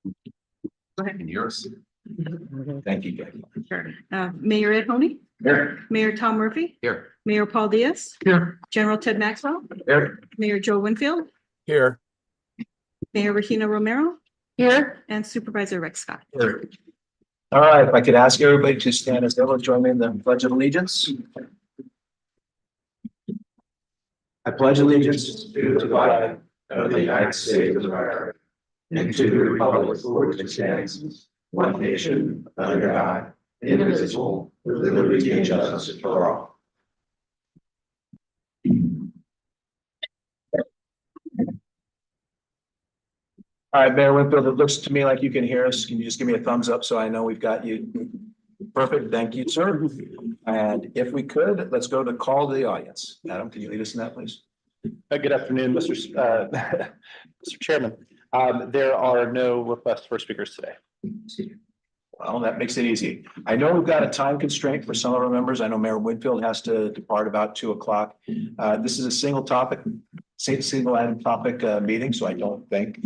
Go ahead. And yours. Thank you, Jackie. Sure. Mayor Ed Honey, Here. Mayor Tom Murphy, Here. Mayor Paul Diaz, Here. General Ted Maxwell, Here. Mayor Joe Winfield, Here. Mayor Regina Romero, Here. and Supervisor Rex Scott. Here. All right, if I could ask everybody to stand as they will join me in the Pledge of Allegiance. I pledge allegiance to the flag of the United States of America and to the republic for which it stands, one nation, under God, indivisible, with liberty and justice for all. All right, Mayor Winfield, it looks to me like you can hear us. Can you just give me a thumbs up so I know we've got you? Perfect. Thank you, sir. And if we could, let's go to call to the audience. Adam, can you lead us in that, please? Good afternoon, Mr. Chairman. There are no requests for speakers today. Well, that makes it easy. I know we've got a time constraint for some of our members. I know Mayor Winfield has to depart about 2 o'clock. This is a single item topic meeting, so I don't think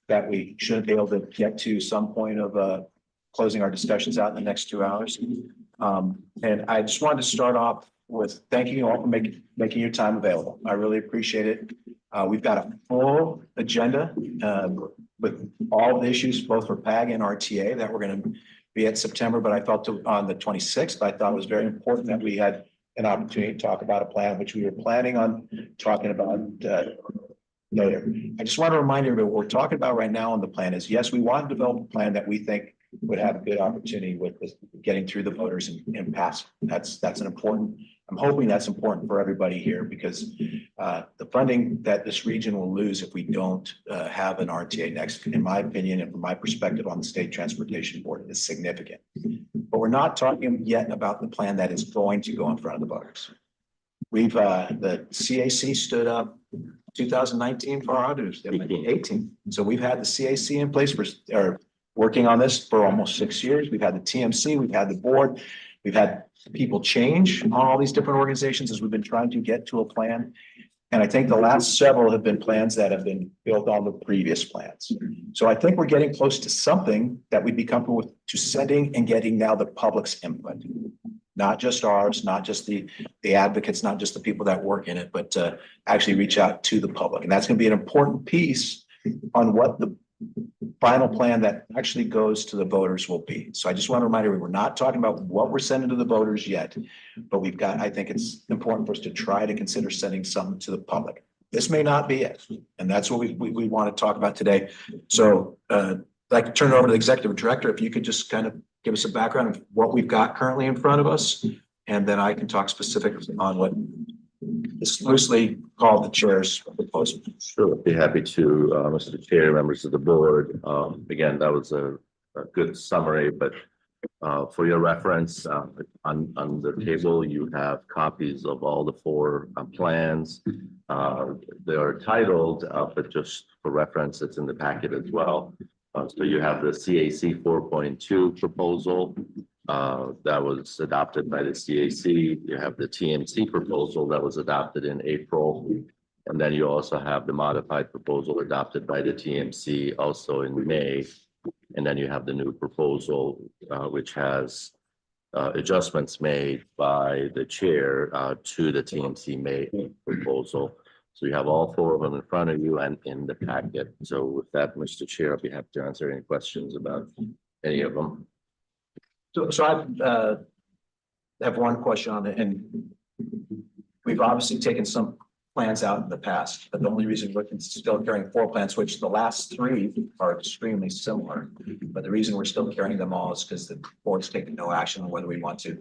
that we should be able to get to some point of closing our discussions out in the next 2 hours. And I just wanted to start off with thanking you all for making your time available. I really appreciate it. We've got a full agenda with all the issues, both for PAG and RTA, that we're going to be at September, but I felt on the 26th, I thought it was very important that we had an opportunity to talk about a plan, which we were planning on talking about later. I just want to remind everybody what we're talking about right now on the plan is, yes, we want to develop a plan that we think would have a good opportunity with getting through the voters and pass. That's an important, I'm hoping that's important for everybody here, because the funding that this region will lose if we don't have an RTA next, in my opinion, and from my perspective on the State Transportation Board, is significant. But we're not talking yet about the plan that is going to go in front of the voters. We've, the CAC stood up 2019 for our auditors, 18. So we've had the CAC in place or working on this for almost 6 years. We've had the TMC, we've had the board, we've had people change on all these different organizations as we've been trying to get to a plan. And I think the last several have been plans that have been built on the previous plans. So I think we're getting close to something that we'd be comfortable with, to setting and getting now the public's input. Not just ours, not just the advocates, not just the people that work in it, but to actually reach out to the public. And that's going to be an important piece on what the final plan that actually goes to the voters will be. So I just want to remind everyone, we're not talking about what we're sending to the voters yet, but we've got, I think it's important for us to try to consider sending something to the public. This may not be it. And that's what we want to talk about today. So I'd like to turn it over to the executive director. If you could just kind of give us a background of what we've got currently in front of us, and then I can talk specifics on what is loosely called the chair's proposal. Sure, be happy to, Mr. Chair, members of the board. Again, that was a good summary, but for your reference, on the table, you have copies of all the 4 plans. They are titled, but just for reference, it's in the packet as well. So you have the CAC 4.2 proposal that was adopted by the CAC. You have the TMC proposal that was adopted in April. And then you also have the modified proposal adopted by the TMC also in May. And then you have the new proposal, which has adjustments made by the chair to the TMC May proposal. So you have all 4 of them in front of you and in the packet. So with that, Mr. Chair, I'll be happy to answer any questions about any of them. So I have one question on it, and we've obviously taken some plans out in the past, but the only reason we're still carrying 4 plans, which the last 3 are extremely similar. But the reason we're still carrying them all is because the board's taken no action on whether we want to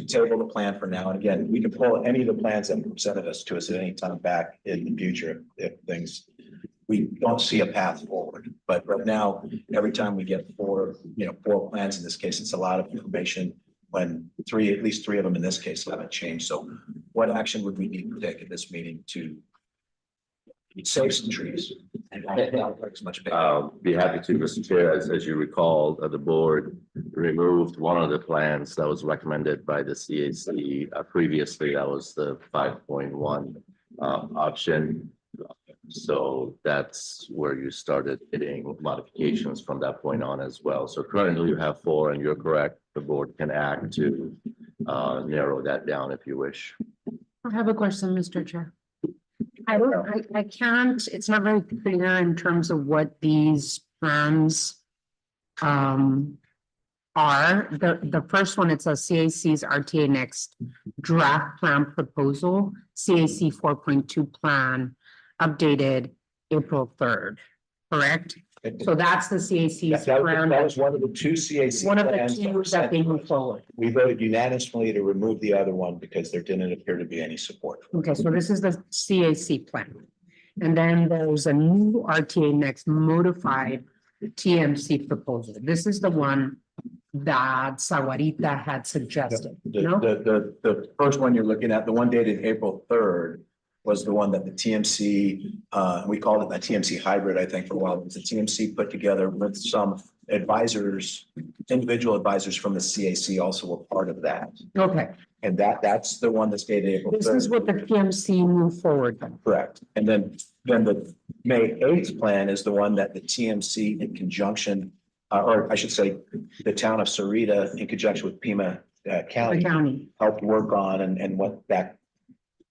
table the plan for now. And again, we can pull any of the plans that were presented to us at any time back in the future if things, we don't see a path forward. But right now, every time we get 4 plans, in this case, it's a lot of information when at least 3 of them in this case haven't changed. So what action would we need to take at this meeting to save some trees? And as much Be happy to, Mr. Chair. As you recall, the board removed one of the plans that was recommended by the CAC previously. That was the 5.1 option. So that's where you started getting modifications from that point on as well. So currently you have four, and you're correct, the board can act to narrow that down if you wish. I have a question, Mr. Chair. I can't, it's not very clear in terms of what these plans are. The first one, it says CAC's RTA next draft plan proposal, CAC 4.2 plan updated April 3rd, correct? So that's the CAC's plan. That was one of the two CAC. One of the plans two were that sent they to move us. forward. We voted unanimously to remove the other one because there didn't appear to be any support. Okay, so this is the CAC plan. And then there's a new RTA next modified TMC proposal. This is the one that Sawarita had suggested, no? The first one you're looking at, the one dated April 3rd, was the one that the TMC, we called it the TMC hybrid, I think, for a while. It was the TMC put together with some advisors, individual advisors from the CAC also were part of that. Okay, And that's the one that's dated April 3rd. this is what the TMC moved forward. with. Correct. And then the May 8th plan is the one that the TMC in conjunction, or I should say, the town of Sarita in conjunction with Pima The County county, helped work on and what that.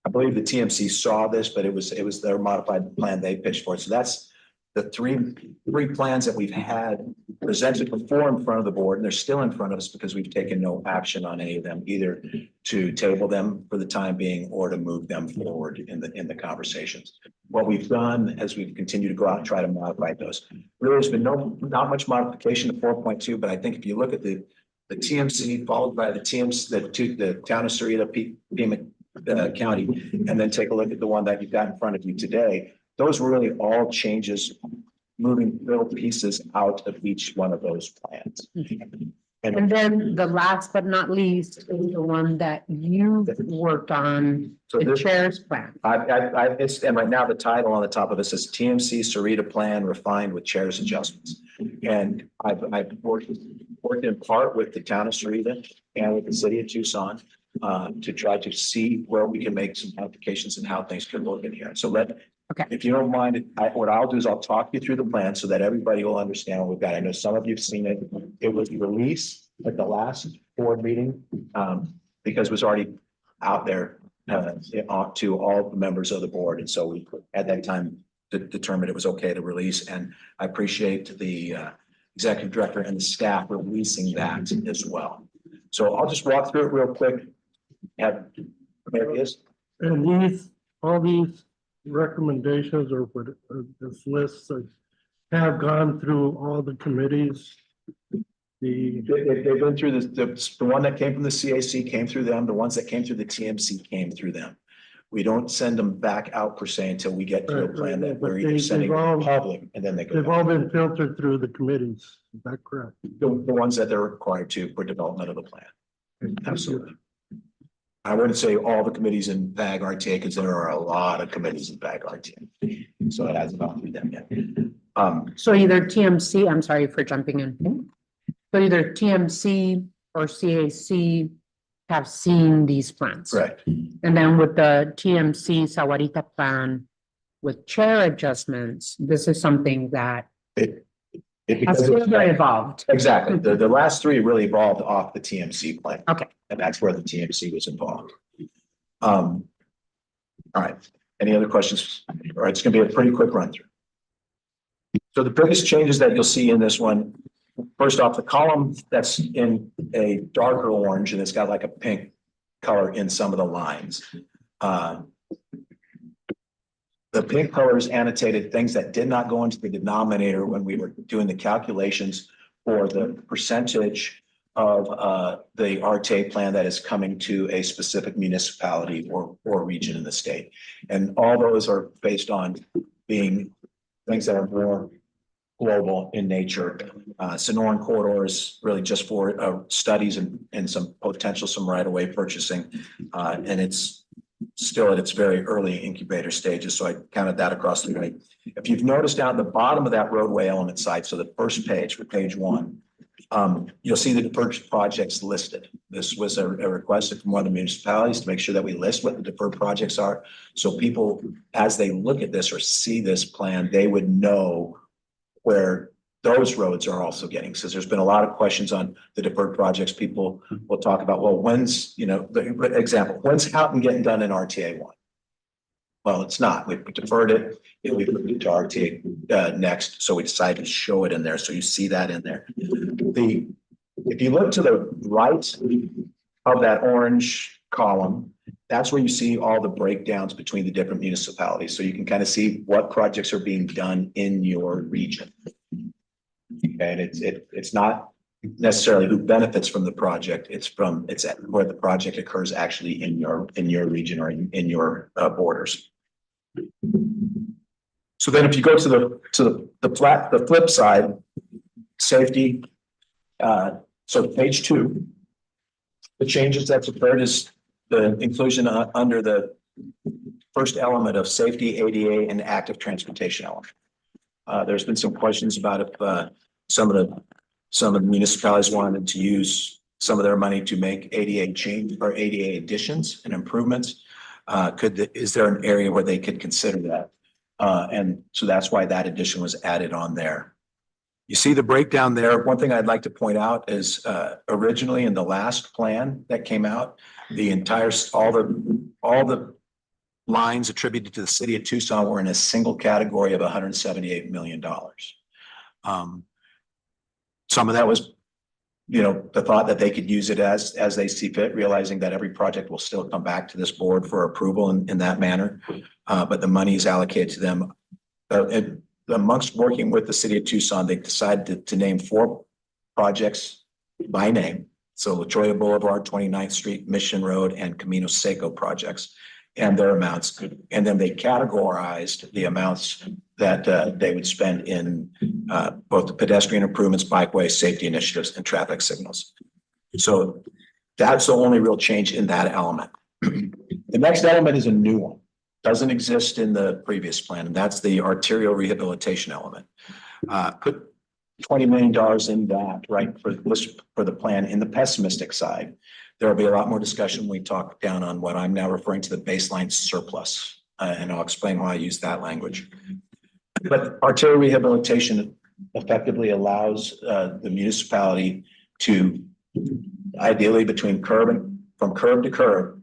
I believe the TMC saw this, but it was their modified plan they pitched for it. So that's the three plans that we've had presented before in front of the board, and they're still in front of us because we've taken no action on any of them, either to table them for the time being or to move them forward in the conversations. What we've done as we've continued to go out and try to modify those, really there's been not much modification to 4.2, but I think if you look at the TMC followed by the TMC, the town of Sarita, Pima County, and then take a look at the one that you've got in front of you today. Those were really all changes, moving little pieces out of each one of those plans. and then the last but not least is the one that you worked on, So the this, chair's plan. it's, and right now the title on the top of it says TMC Sarita Plan Refined with Chairs Adjustments. And I've worked in part with the town of Sarita and with the city of Tucson to try to see where we can make some modifications and how things could look in here. So if you don't mind, what I'll do is I'll talk you through the plan so that everybody will understand what we've got. I know some of you've seen it. It was released at the last board meeting because it was already out there to all the members of the board. And so we at that time determined it was okay to release. And I appreciate the executive director and the staff releasing that as well. So I'll just walk through it real quick. There it is. And all these recommendations or what this list have gone through all the committees. They've been through the one that came from the CAC came through them. The ones that came through the TMC came through them. We don't send them back out per se until we get to a plan that we're either sending to the public and then they go. They've all been filtered through the committees. Is that correct? The ones that they're required to for development of the plan. Absolutely. I wouldn't say all the committees in PAG RTA because there are a lot of committees in PAG RTA. So it hasn't gone through them yet. So either TMC, I'm sorry for jumping in. So either TMC or CAC have seen these plans. Correct. And then with the TMC Sawarita plan with chair adjustments, this is something that has further evolved. Exactly. The last three really evolved off the TMC plan. Okay. And that's where the TMC was involved. All right. Any other questions? All right, it's gonna be a pretty quick run through. So the biggest changes that you'll see in this one, first off, the column that's in a darker orange and it's got like a pink color in some of the lines. The pink colors annotated things that did not go into the denominator when we were doing the calculations for the percentage of the RTA plan that is coming to a specific municipality or region in the state. And all those are based on being things that are more global in nature. Sonoran corridor is really just for studies and some potential, some right-of-way purchasing. And it's still at its very early incubator stages. So I counted that across the way. If you've noticed down at the bottom of that roadway element site, so the first page for page 1, You'll see the deferred projects listed. This was a request from one of the municipalities to make sure that we list what the deferred projects are. So people, as they look at this or see this plan, they would know where those roads are also getting. So there's been a lot of questions on the deferred projects. People will talk about, well, when's, the example, when's Houghton getting done in RTA one? Well, it's not. We deferred it. We moved it to RTA next. So we decided to show it in there. So you see that in there. If you look to the right of that orange column, that's where you see all the breakdowns between the different municipalities. So you can kind of see what projects are being done in your region. And it's not necessarily who benefits from the project. It's where the project occurs actually in your region or in your borders. So then if you go to the flip side, safety. So page 2, the changes that's occurred is the inclusion under the first element of safety, ADA, and active transportation element. There's been some questions about if some of the municipalities wanted to use some of their money to make ADA change or ADA additions and improvements. Is there an area where they could consider that? And so that's why that addition was added on there. You see the breakdown there. One thing I'd like to point out is originally in the last plan that came out, all the lines attributed to the city of Tucson were in a single category of $178 million. Some of that was, the thought that they could use it as they see fit, realizing that every project will still come back to this board for approval in that manner. But the money is allocated to them. And amongst working with the city of Tucson, they decided to name 4 projects by name. So La Jolla Boulevard, 29th Street, Mission Road, and Camino Seco projects and their amounts. And then they categorized the amounts that they would spend in both the pedestrian improvements, bikeways, safety initiatives, and traffic signals. So that's the only real change in that element. The next element is a new one. Doesn't exist in the previous plan, and that's the arterial rehabilitation element. Put $20 million in that, right, for the plan. In the pessimistic side, there will be a lot more discussion when we talk down on what I'm now referring to the baseline surplus, and I'll explain why I use that language. But arterial rehabilitation effectively allows the municipality to, ideally from curb to curb,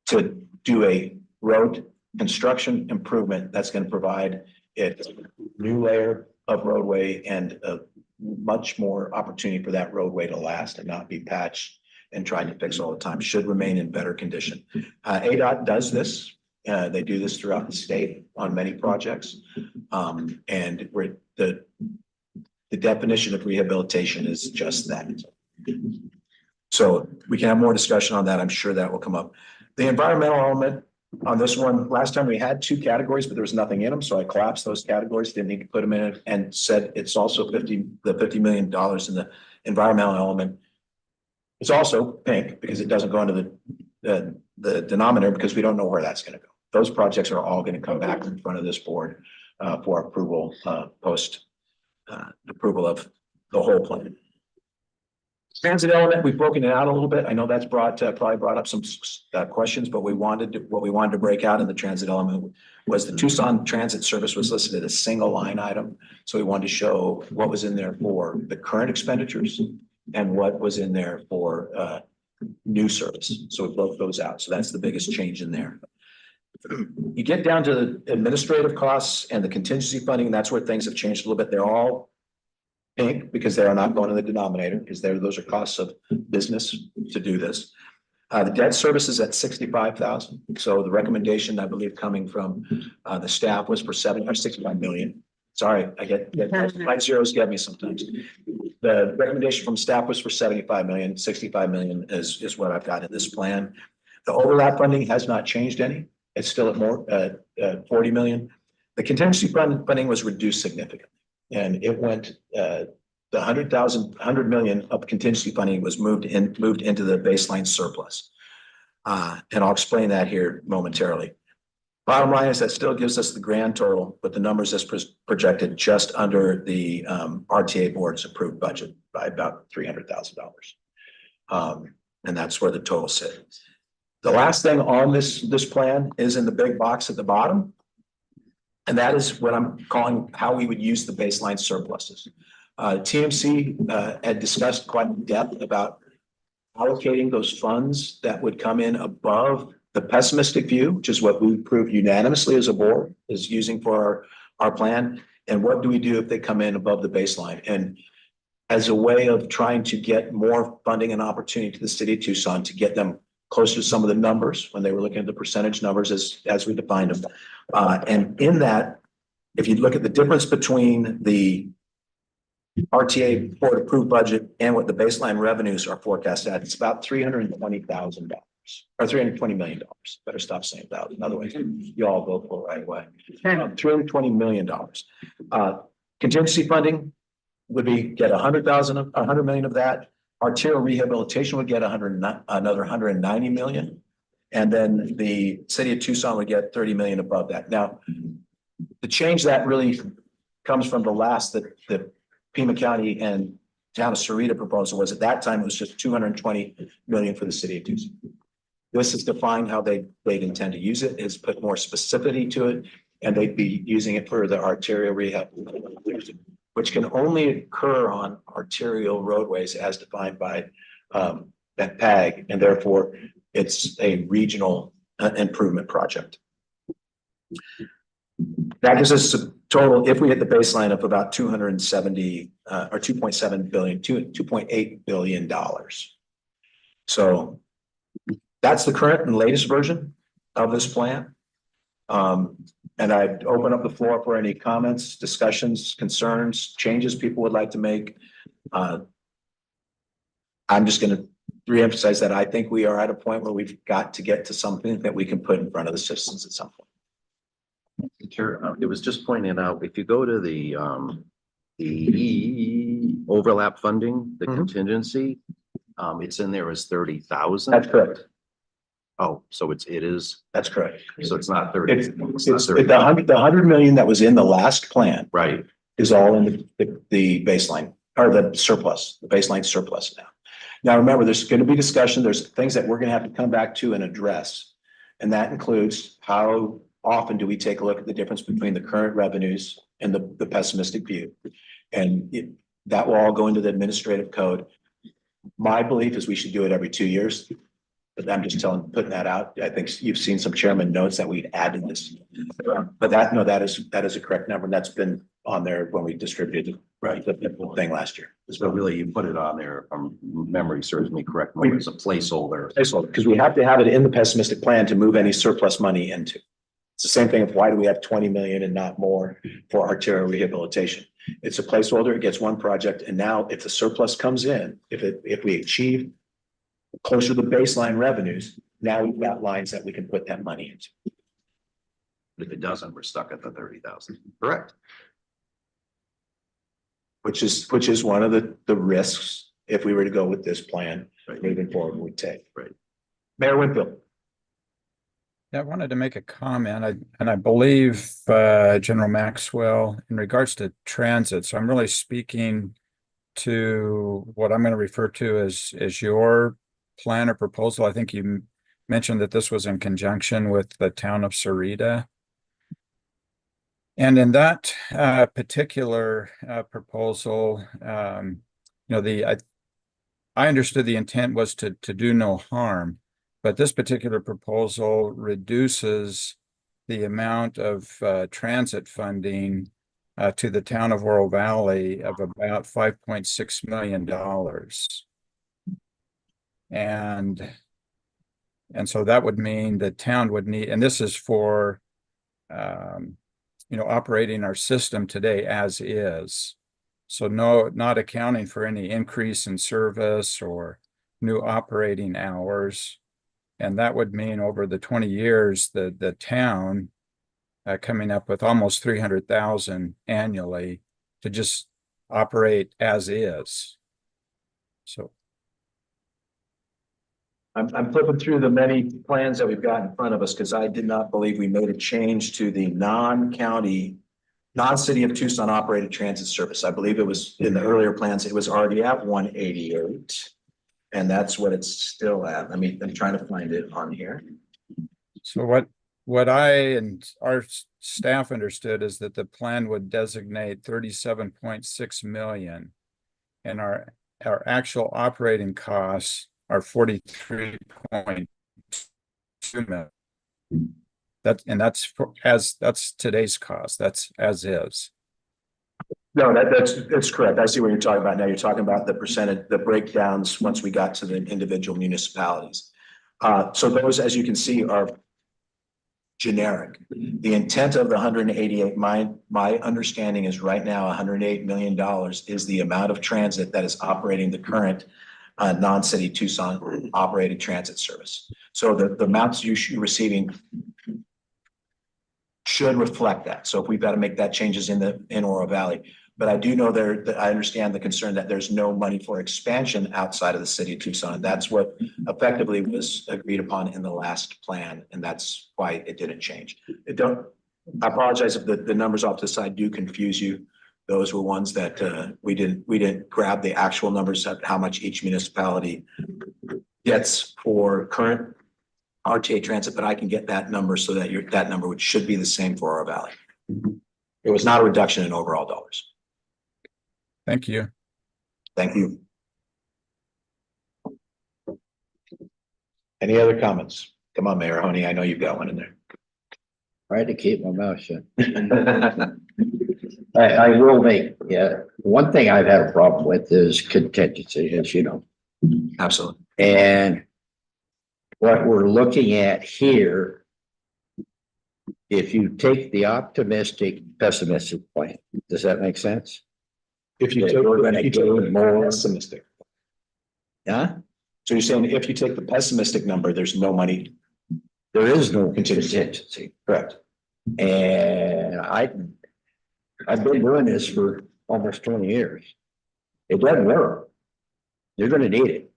to do a road construction improvement that's going to provide it a new layer of roadway and a much more opportunity for that roadway to last and not be patched and tried to fix all the time. Should remain in better condition. ADOT does this. They do this throughout the state on many projects. And the definition of rehabilitation is just that. So we can have more discussion on that. I'm sure that will come up. The environmental element on this one, last time we had 2 categories, but there was nothing in them. So I collapsed those categories, didn't need to put them in it, and said it's also $50 million in the environmental element. It's also pink because it doesn't go into the denominator because we don't know where that's going to go. Those projects are all going to come back in front of this board for approval post approval of the whole plan. Transit element, we've broken it out a little bit. I know that's probably brought up some questions, but what we wanted to break out in the transit element was the Tucson Transit Service was listed as a single line item. So we wanted to show what was in there for the current expenditures and what was in there for new service. So we broke those out. So that's the biggest change in there. You get down to the administrative costs and the contingency funding, that's where things have changed a little bit. They're all pink because they are not going to the denominator because those are costs of business to do this. The debt service is at 65,000. So the recommendation, I believe, coming from the staff was for 65 million. Sorry, I get my zeros get me sometimes. The recommendation from staff was for 75 million. 65 million is what I've got in this plan. The overlap funding has not changed any. It's still at 40 million. The contingency funding was reduced significantly. And it went, the 100 million of contingency funding was moved into the baseline surplus. And I'll explain that here momentarily. Bottom line is that still gives us the grand total, but the numbers is projected just under the RTA board's approved budget by about $300,000. And that's where the total sits. The last thing on this plan is in the big box at the bottom. And that is what I'm calling how we would use the baseline surpluses. TMC had discussed quite in depth about allocating those funds that would come in above the pessimistic view, which is what we approved unanimously as a board, is using for our plan. And what do we do if they come in above the baseline? And as a way of trying to get more funding and opportunity to the city of Tucson to get them closer to some of the numbers when they were looking at the percentage numbers as we defined them. And in that, if you look at the difference between the RTA board approved budget and what the baseline revenues are forecast at, it's about $320,000 or $320 million. Better stop saying thousand. Otherwise, you all vote for it right away. $320 million. Contingency funding would be get 100,000, 100 million of that. Arterial rehabilitation would get another 190 million. And then the city of Tucson would get 30 million above that. Now, the change that really comes from the last that the Pima County and town of Sarita proposal was at that time, it was just 220 million for the city of Tucson. This is defined how they'd intend to use it, is put more specificity to it, and they'd be using it for the arterial rehab, which can only occur on arterial roadways as defined by that PAG, and therefore it's a regional improvement project. That gives us a total, if we hit the baseline, of about 270 or 2.7 billion, $2.8 billion. So that's the current and latest version of this plan. And I'd open up the floor for any comments, discussions, concerns, changes people would like to make. I'm just going to reemphasize that I think we are at a point where we've got to get to something that we can put in front of the citizens at some point. Chair, it was just pointed out, if you go to the overlap funding, the contingency, it's in there as 30,000. That's correct. Oh, so it is, That's correct. so it's not 30. It's the 100 million that was in the last plan Right. is all in the baseline or the surplus, the baseline surplus now. Now, remember, there's going to be discussion. There's things that we're going to have to come back to and address. And that includes how often do we take a look at the difference between the current revenues and the pessimistic view? And that will all go into the administrative code. My belief is we should do it every 2 years. But I'm just putting that out. I think you've seen some chairman notes that we'd added this. But that is a correct number. And that's been on there when we distributed the thing last year. So really, you put it on there, memory serves me correctly, as a placeholder. Because we have to have it in the pessimistic plan to move any surplus money into. It's the same thing of why do we have 20 million and not more for arterial rehabilitation? It's a placeholder. It gets one project. And now if the surplus comes in, if we achieve closer to the baseline revenues, now we've got lines that we can put that money into. If it doesn't, we're stuck at the 30,000. Correct. Which is one of the risks if we were to go with this plan moving forward, we take. Right. Mayor Winfield. Yeah, I wanted to make a comment, and I believe General Maxwell in regards to transit. So I'm really speaking to what I'm going to refer to as your plan or proposal. I think you mentioned that this was in conjunction with the town of Sarita. And in that particular proposal, I understood the intent was to do no harm. But this particular proposal reduces the amount of transit funding to the town of Oro Valley of about $5.6 million. And so that would mean the town would need, and this is for, operating our system today as is. So not accounting for any increase in service or new operating hours. And that would mean over the 20 years, the town coming up with almost 300,000 annually to just operate as is. So. I'm flipping through the many plans that we've got in front of us because I did not believe we made a change to the non-county, non-city of Tucson operated transit service. I believe it was in the earlier plans, it was already at 188. And that's what it's still at. I'm trying to find it on here. So what I and our staff understood is that the plan would designate 37.6 million. And our actual operating costs are 43.2 million. That's today's cost. That's as is. No, that's correct. I see what you're talking about now. You're talking about the percentage, the breakdowns once we got to the individual municipalities. So those, as you can see, are generic. The intent of the 188, my understanding is right now $108 million is the amount of transit that is operating the current non-city Tucson operated transit service. So the amounts you're receiving should reflect that. So if we've got to make that changes in Oro Valley. But I do know that I understand the concern that there's no money for expansion outside of the city of Tucson. That's what effectively was agreed upon in the last plan, and that's why it didn't change. I apologize if the numbers off to the side do confuse you. Those were ones that we didn't grab the actual numbers of how much each municipality gets for current RTA transit, but I can get that number so that that number should be the same for our valley. It was not a reduction in overall dollars. Thank you. Thank you. Any other comments? Come on, Mayor Honey. I know you've got one in there. Tried to keep my mouth shut. I will make, yeah, one thing I've had a problem with is contingency, as you know. Absolutely. And what we're looking at here, if you take the optimistic, pessimistic plan, does that make sense? If you Yeah, take, we're gonna if you take gain the more. pessimistic. Huh? So you're saying if you take the pessimistic number, there's no money. There is no Contingency. contingency. Correct. And I've been doing this for almost 20 years. It doesn't work. You're gonna need it.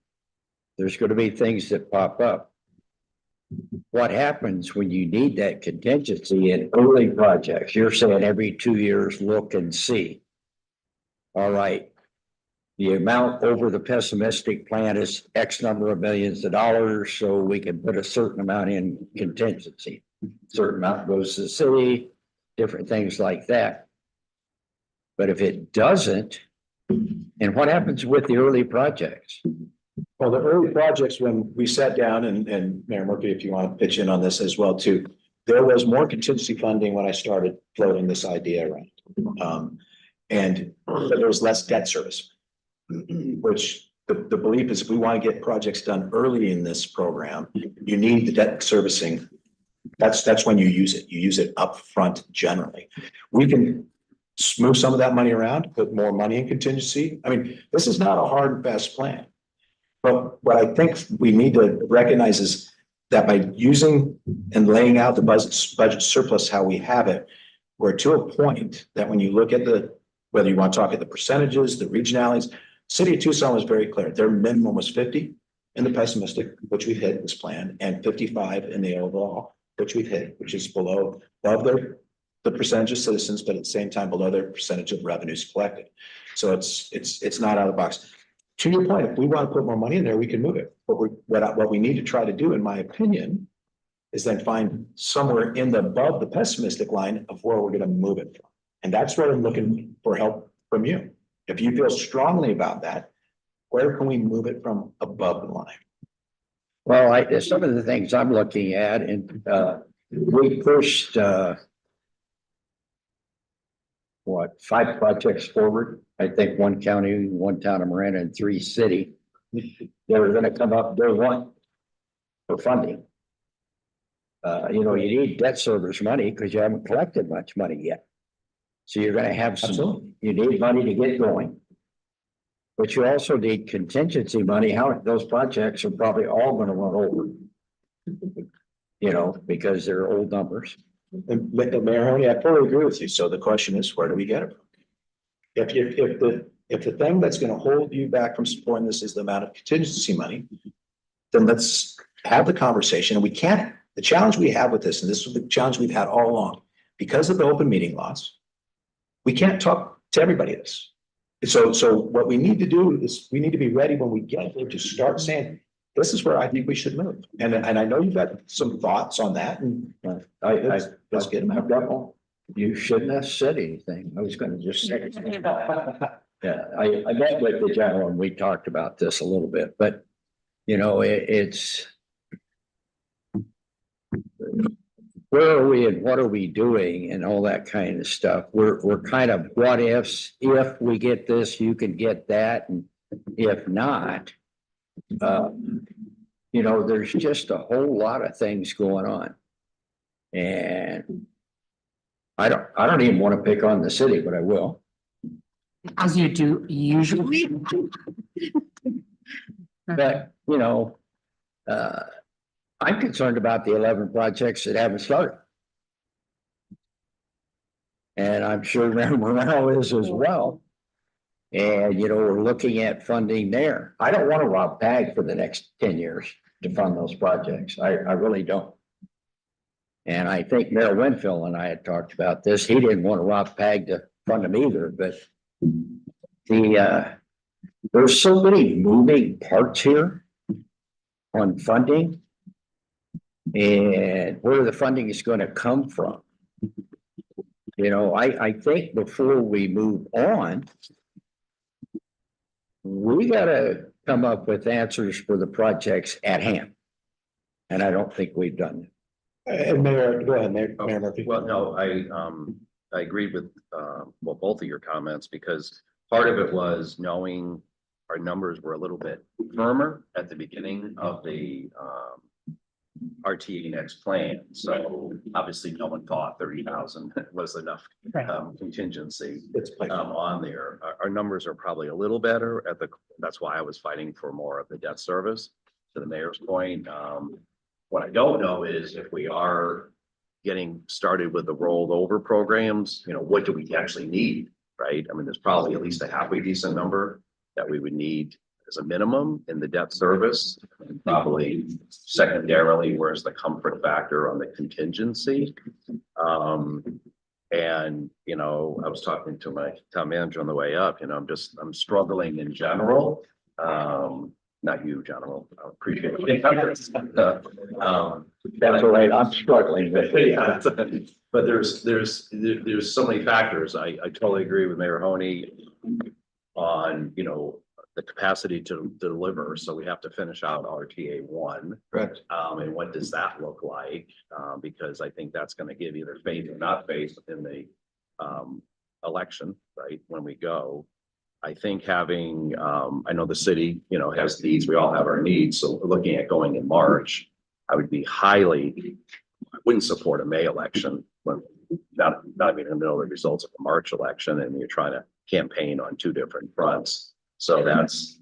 There's gonna be things that pop up. What happens when you need that contingency in early projects? You're saying every 2 years, look and see. All right. The amount over the pessimistic plan is X number of millions of dollars, so we can put a certain amount in contingency. Certain amount goes to the city, different things like that. But if it doesn't, and what happens with the early projects? Well, the early projects, when we sat down and Mayor Murphy, if you want to pitch in on this as well too, there was more contingency funding when I started floating this idea around. And there was less debt service, which the belief is if we want to get projects done early in this program, you need the debt servicing. That's when you use it. You use it up front generally. We can move some of that money around, put more money in contingency. I mean, this is not a hard and fast plan. But what I think we need to recognize is that by using and laying out the budget surplus how we have it, we're to a point that when you look at whether you want to talk at the percentages, the regionalities, City of Tucson was very clear. Their minimum was 50 in the pessimistic, which we've hit this plan, and 55 in the overall, which we've hit, which is above the percentage of citizens, but at the same time below their percentage of revenues collected. So it's not out of the box. To your point, if we want to put more money in there, we can move it. But what we need to try to do, in my opinion, is then find somewhere above the pessimistic line of where we're going to move it from. And that's where I'm looking for help from you. If you feel strongly about that, where can we move it from above the line? Well, some of the things I'm looking at, and we pushed 5 projects forward. I think 1 county, 1 town of Marana, and 3 city. They were going to come up day one for funding. You need debt service money because you haven't collected much money yet. So you're going to have you need money to get going. But you also need contingency money. Those projects are probably all going to run over. Because they're old numbers. And Mayor Honey, I fully agree with you. So the question is, where do we get it from? If the thing that's going to hold you back from supporting this is the amount of contingency money, then let's have the conversation. And we can't, the challenge we have with this, and this is the challenge we've had all along, because of the open meeting laws, we can't talk to everybody this. So what we need to do is we need to be ready when we get there to start saying, this is where I think we should move. And I know you've got some thoughts on that, and let's get them out. You shouldn't have said anything. I was gonna just say. Yeah, I met with the general and we talked about this a little bit, but you know, it's. Where are we and what are we doing and all that kind of stuff? We're kind of what ifs, if we get this, you can get that, and if not. You know, there's just a whole lot of things going on. And I don't even want to pick on the city, but I will. As you do usually. But, you know, I'm concerned about the 11 projects that haven't started. And I'm sure Mayor Moreno is as well. And, you know, we're looking at funding there. I don't want to rob PAG for the next 10 years to fund those projects. I really don't. And I think Mayor Winfield and I had talked about this. He didn't want to rob PAG to fund them either, but there's so many moving parts here on funding and where the funding is going to come from. You know, I think before we move on, we got to come up with answers for the projects at hand. And I don't think we've done it. And Mayor, go ahead, Mayor Murphy. Well, no, I agreed with, well, both of your comments, because part of it was knowing our numbers were a little bit firmer at the beginning of the, RTA next plan. So obviously no one thought 30,000 was enough, contingency, on there. Our numbers are probably a little better that's why I was fighting for more of the debt service, to the mayor's point. What I don't know is if we are getting started with the rolled over programs, you know, what do we actually need, right? I mean, there's probably at least a halfway decent number that we would need as a minimum in the debt service, and probably secondarily, where's the comfort factor on the contingency? And, you know, I was talking to my town manager on the way up, you know, I'm struggling in general. Not you, General, I appreciate it. That's all right. I'm struggling with it. Yeah, but there's so many factors. I totally agree with Mayor Honey on, you know, the capacity to deliver. So we have to finish out RTA 1. Correct. And what does that look like? Because I think that's going to give either faith or not faith in the election, right? When we go, I think having, I know the city, you know, has needs. We all have our needs. So looking at going in March, I would be I wouldn't support a May election when not even in the middle of the results of the March election, and you're trying to campaign on two different fronts. So that's,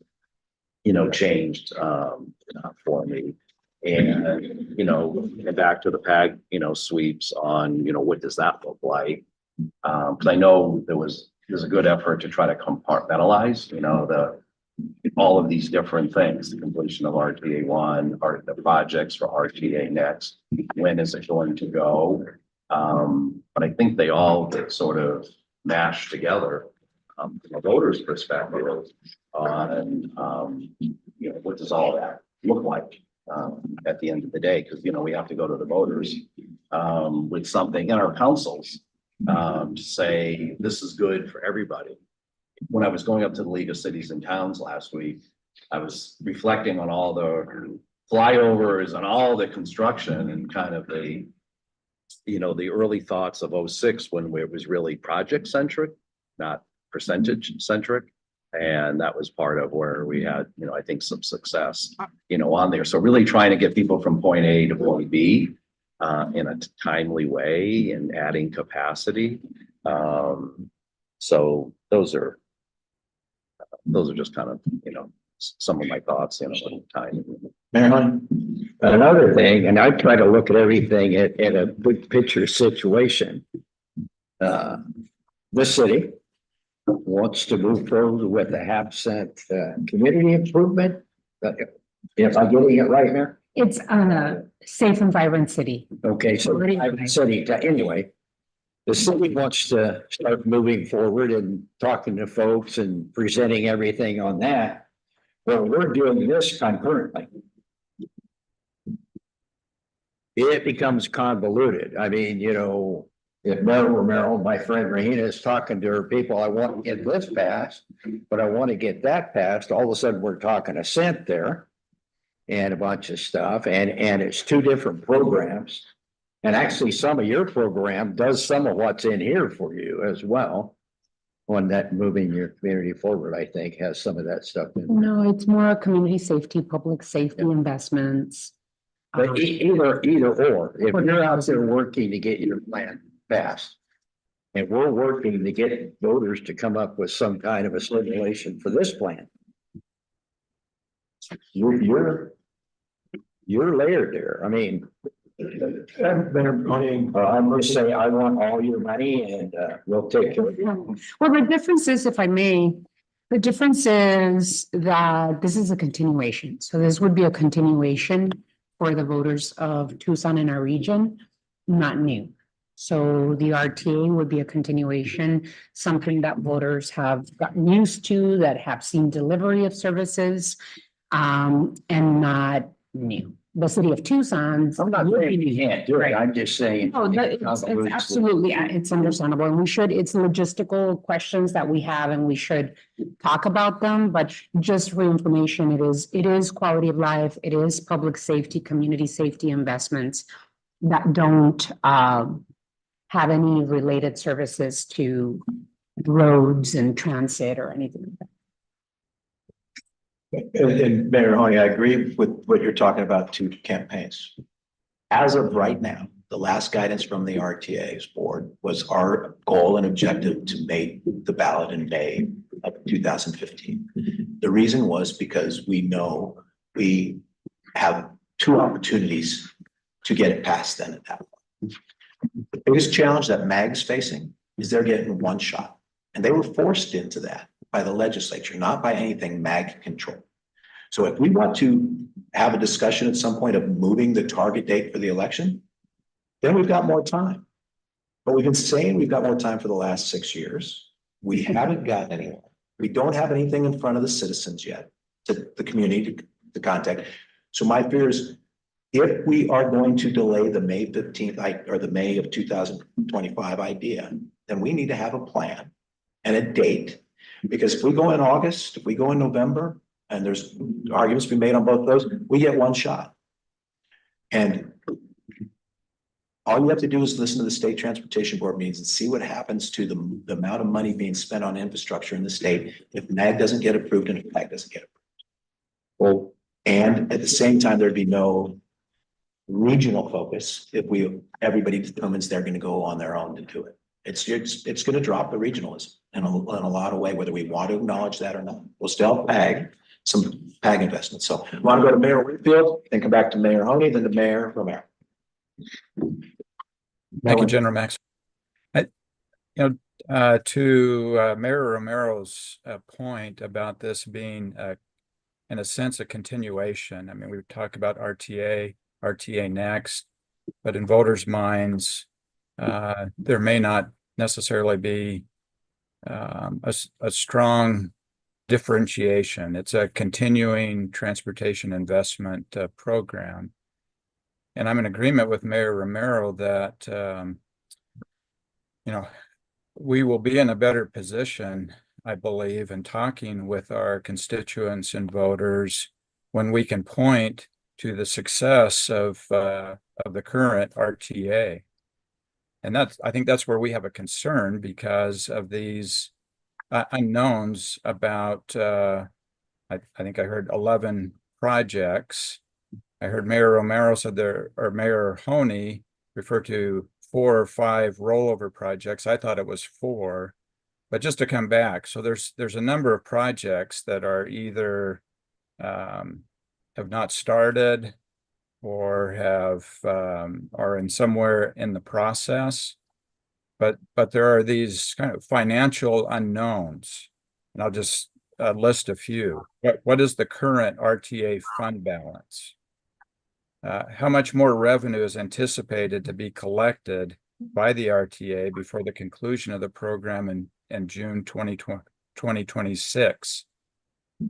you know, changed for me. And, you know, and back to the PAG, you know, sweeps on, you know, what does that look like? Because I know there's a good effort to try to compartmentalize, you know, all of these different things, the completion of RTA 1, or the projects for RTA next, when is it going to go? But I think they all get sort of mashed together from a voter's perspective on, you know, what does all that look like at the end of the day? Because, you know, we have to go to the voters with something in our councils to say, this is good for everybody. When I was going up to the League of Cities and Towns last week, I was reflecting on all the flyovers and all the construction and kind of the, you know, the early thoughts of 06 when it was really project centric, not percentage centric. And that was part of where we had, you know, I think some success, you know, on there. So really trying to get people from point A to point B in a timely way and adding capacity. So those are just kind of, you know, some of my thoughts, you know, at the time. Marilyn? Another thing, and I try to look at everything at a big picture situation. The city wants to move forward with a 0.5 cent community improvement If I'm getting it right, Mayor? It's a safe and vibrant city. Okay, so I city, anyway. The city wants to start moving forward and talking to folks and presenting everything on that. Well, we're doing this concurrently. It becomes convoluted. I mean, you know, if Mayor Romero, my friend Rahina is talking to her people, I want to get this passed, but I want to get that passed. All of a sudden, we're talking a cent there and a bunch of stuff, and it's two different programs. And actually, some of your program does some of what's in here for you as well. On that moving your community forward, I think has some of that stuff in there. No, it's more community safety, public safety investments. But either or, if you're out there working to get your plan passed. And we're working to get voters to come up with some kind of a simulation for this plan. You're layered there. I mean. I'm gonna say, I want all your money and we'll take care of it. Well, the difference is, if I may, the difference is that this is a continuation. So this would be a continuation for the voters of Tucson in our region, not new. So the RTA would be a continuation, something that voters have gotten used to, that have seen delivery of services, and not new. The city of Tucson. I'm not saying you can't do it. I'm just saying. Oh, it's absolutely, it's understandable, and we should, it's logistical questions that we have, and we should talk about them, but just for information, it is quality of life, it is public safety, community safety investments that don't have any related services to roads and transit or anything like that. And Mayor Honey, I agree with what you're talking about, two campaigns. As of right now, the last guidance from the RTA's board was our goal and objective to make the ballot in May of 2015. The reason was because we know we have two opportunities to get it passed then at that point. The biggest challenge that MAG's facing is they're getting one shot, and they were forced into that by the legislature, not by anything MAG control. So if we want to have a discussion at some point of moving the target date for the election, then we've got more time. But we've been saying we've got more time for the last 6 years. We haven't gotten anywhere. We don't have anything in front of the citizens yet, to the community to contact. So my fear is, if we are going to delay the May 15th or the May of 2025 idea, then we need to have a plan and a date. Because if we go in August, if we go in November, and there's arguments to be made on both of those, we get one shot. And all you have to do is listen to the state transportation board meetings and see what happens to the amount of money being spent on infrastructure in the state if MAG doesn't get approved and if MAG doesn't get approved. Well, and at the same time, thered be no regional focus if everybody determines they're going to go on their own to do it. It's going to drop the regionalism in a lot of way, whether we want to acknowledge that or not. We'll still have some PAG investments. So I want to go to Mayor Whitfield, then come back to Mayor Honey, then to Mayor Romero. Thank you, General Max. To Mayor Romero's point about this being, in a sense, a continuation. I mean, we talk about RTA next, but in voters' minds, there may not necessarily be a strong differentiation. It's a continuing transportation investment program. And I'm in agreement with Mayor Romero that, we will be in a better position, I believe, in talking with our constituents and voters when we can point to the success of the current RTA. And I think that's where we have a concern because of these unknowns about, I think I heard 11 projects. I heard Mayor Romero said or Mayor Honey refer to 4 or 5 rollover projects. I thought it was 4, but just to come back. So there's a number of projects that are either have not started or are in somewhere in the process, but there are these kind of financial unknowns, and I'll just list a few. What is the current RTA fund balance? How much more revenue is anticipated to be collected by the RTA before the conclusion of the program in June 2026?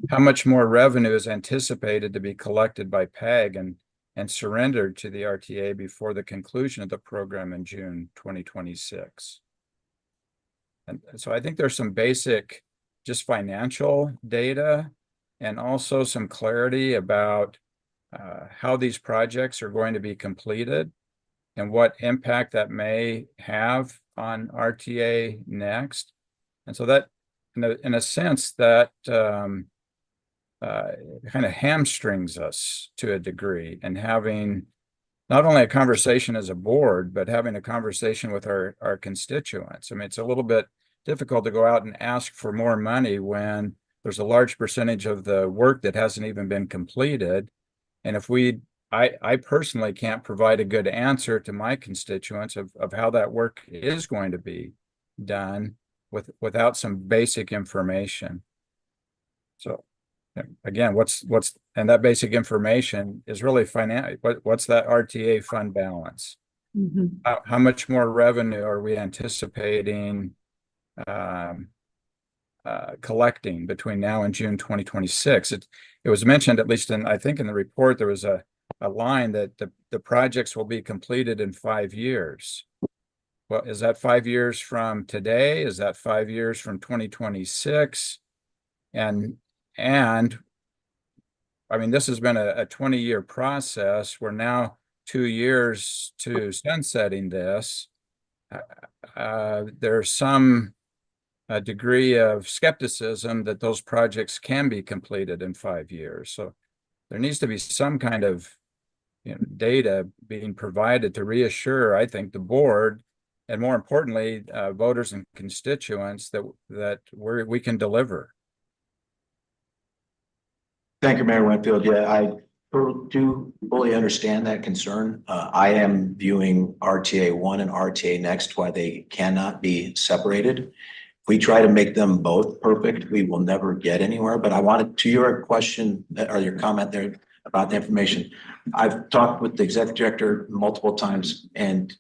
How much more revenue is anticipated to be collected by PAG and surrendered to the RTA before the conclusion of the program in June 2026? And so I think there's some basic, just financial data and also some clarity about how these projects are going to be completed and what impact that may have on RTA next. And so that, in a sense, that kind of hamstrings us to a degree, and having not only a conversation as a board, but having a conversation with our constituents. I mean, it's a little bit difficult to go out and ask for more money when there's a large percentage of the work that hasn't even been completed. And if I personally can't provide a good answer to my constituents of how that work is going to be done without some basic information. So again, and that basic information is really what's that RTA fund balance? How much more revenue are we anticipating collecting between now and June 2026? It was mentioned, at least I think in the report, there was a line that the projects will be completed in 5 years. Well, is that 5 years from today? Is that 5 years from 2026? And I mean, this has been a 20-year process. We're now 2 years to sunsetting this. There's some degree of skepticism that those projects can be completed in 5 years. So there needs to be some kind of data being provided to reassure, I think, the board, and more importantly, voters and constituents that we can deliver. Thank you, Mayor Winfield. Yeah, I do fully understand that concern. I am viewing RTA 1 and RTA Next, why they cannot be separated. If we try to make them both perfect, we will never get anywhere. But I wanted to your question or your comment there about the information. I've talked with the executive director multiple times, and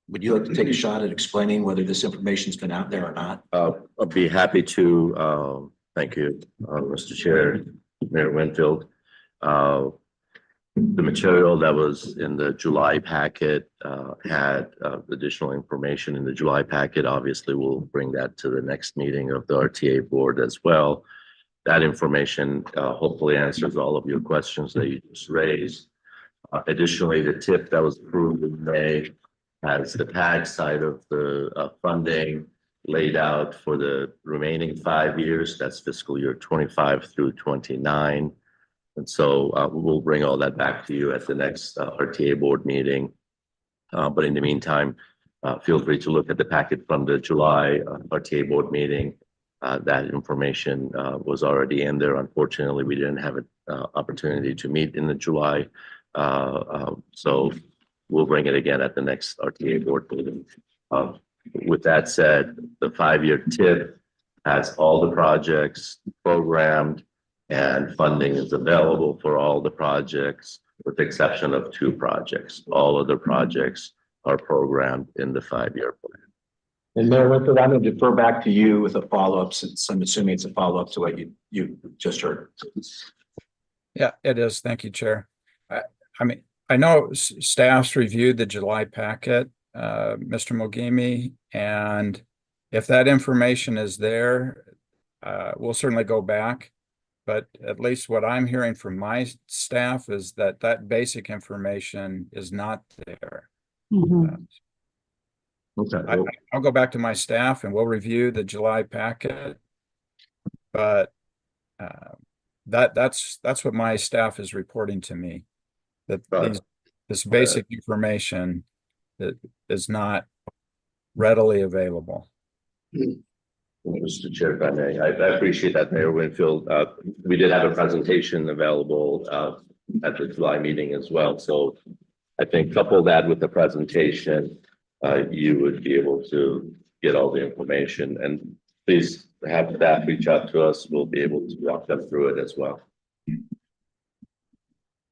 would you like to take a shot at explaining whether this information's been out there or not? I'll be happy to. Thank you, Mr. Chair, Mayor Winfield. The material that was in the July packet had additional information in the July packet. Obviously, we'll bring that to the next meeting of the RTA board as well. That information hopefully answers all of your questions that you just raised. Additionally, the tip that was approved in May has the PAG side of the funding laid out for the remaining 5 years. That's fiscal year 25 through 29. And so we'll bring all that back to you at the next RTA board meeting. But in the meantime, feel free to look at the packet from the July RTA board meeting. That information was already in there. Unfortunately, we didn't have an opportunity to meet in the July. So we'll bring it again at the next RTA board meeting. With that said, the 5-year tip has all the projects programmed, and funding is available for all the projects, with the exception of 2 projects. All other projects are programmed in the 5-year plan. And Mayor Winfield, I'm going to defer back to you with a follow-up, since I'm assuming it's a follow-up to what you just heard. Yeah, it is. Thank you, Chair. I mean, I know staff's reviewed the July packet, Mr. Mogimi, and if that information is there, we'll certainly go back. But at least what I'm hearing from my staff is that basic information is not there. Okay. I'll go back to my staff and we'll review the July packet. But that's what my staff is reporting to me, that this basic information that is not readily available. Mr. Chair, if I may, I appreciate that, Mayor Winfield. We did have a presentation available at the July meeting as well. So I think couple that with the presentation, you would be able to get all the information. And please have staff reach out to us, we'll be able to walk them through it as well.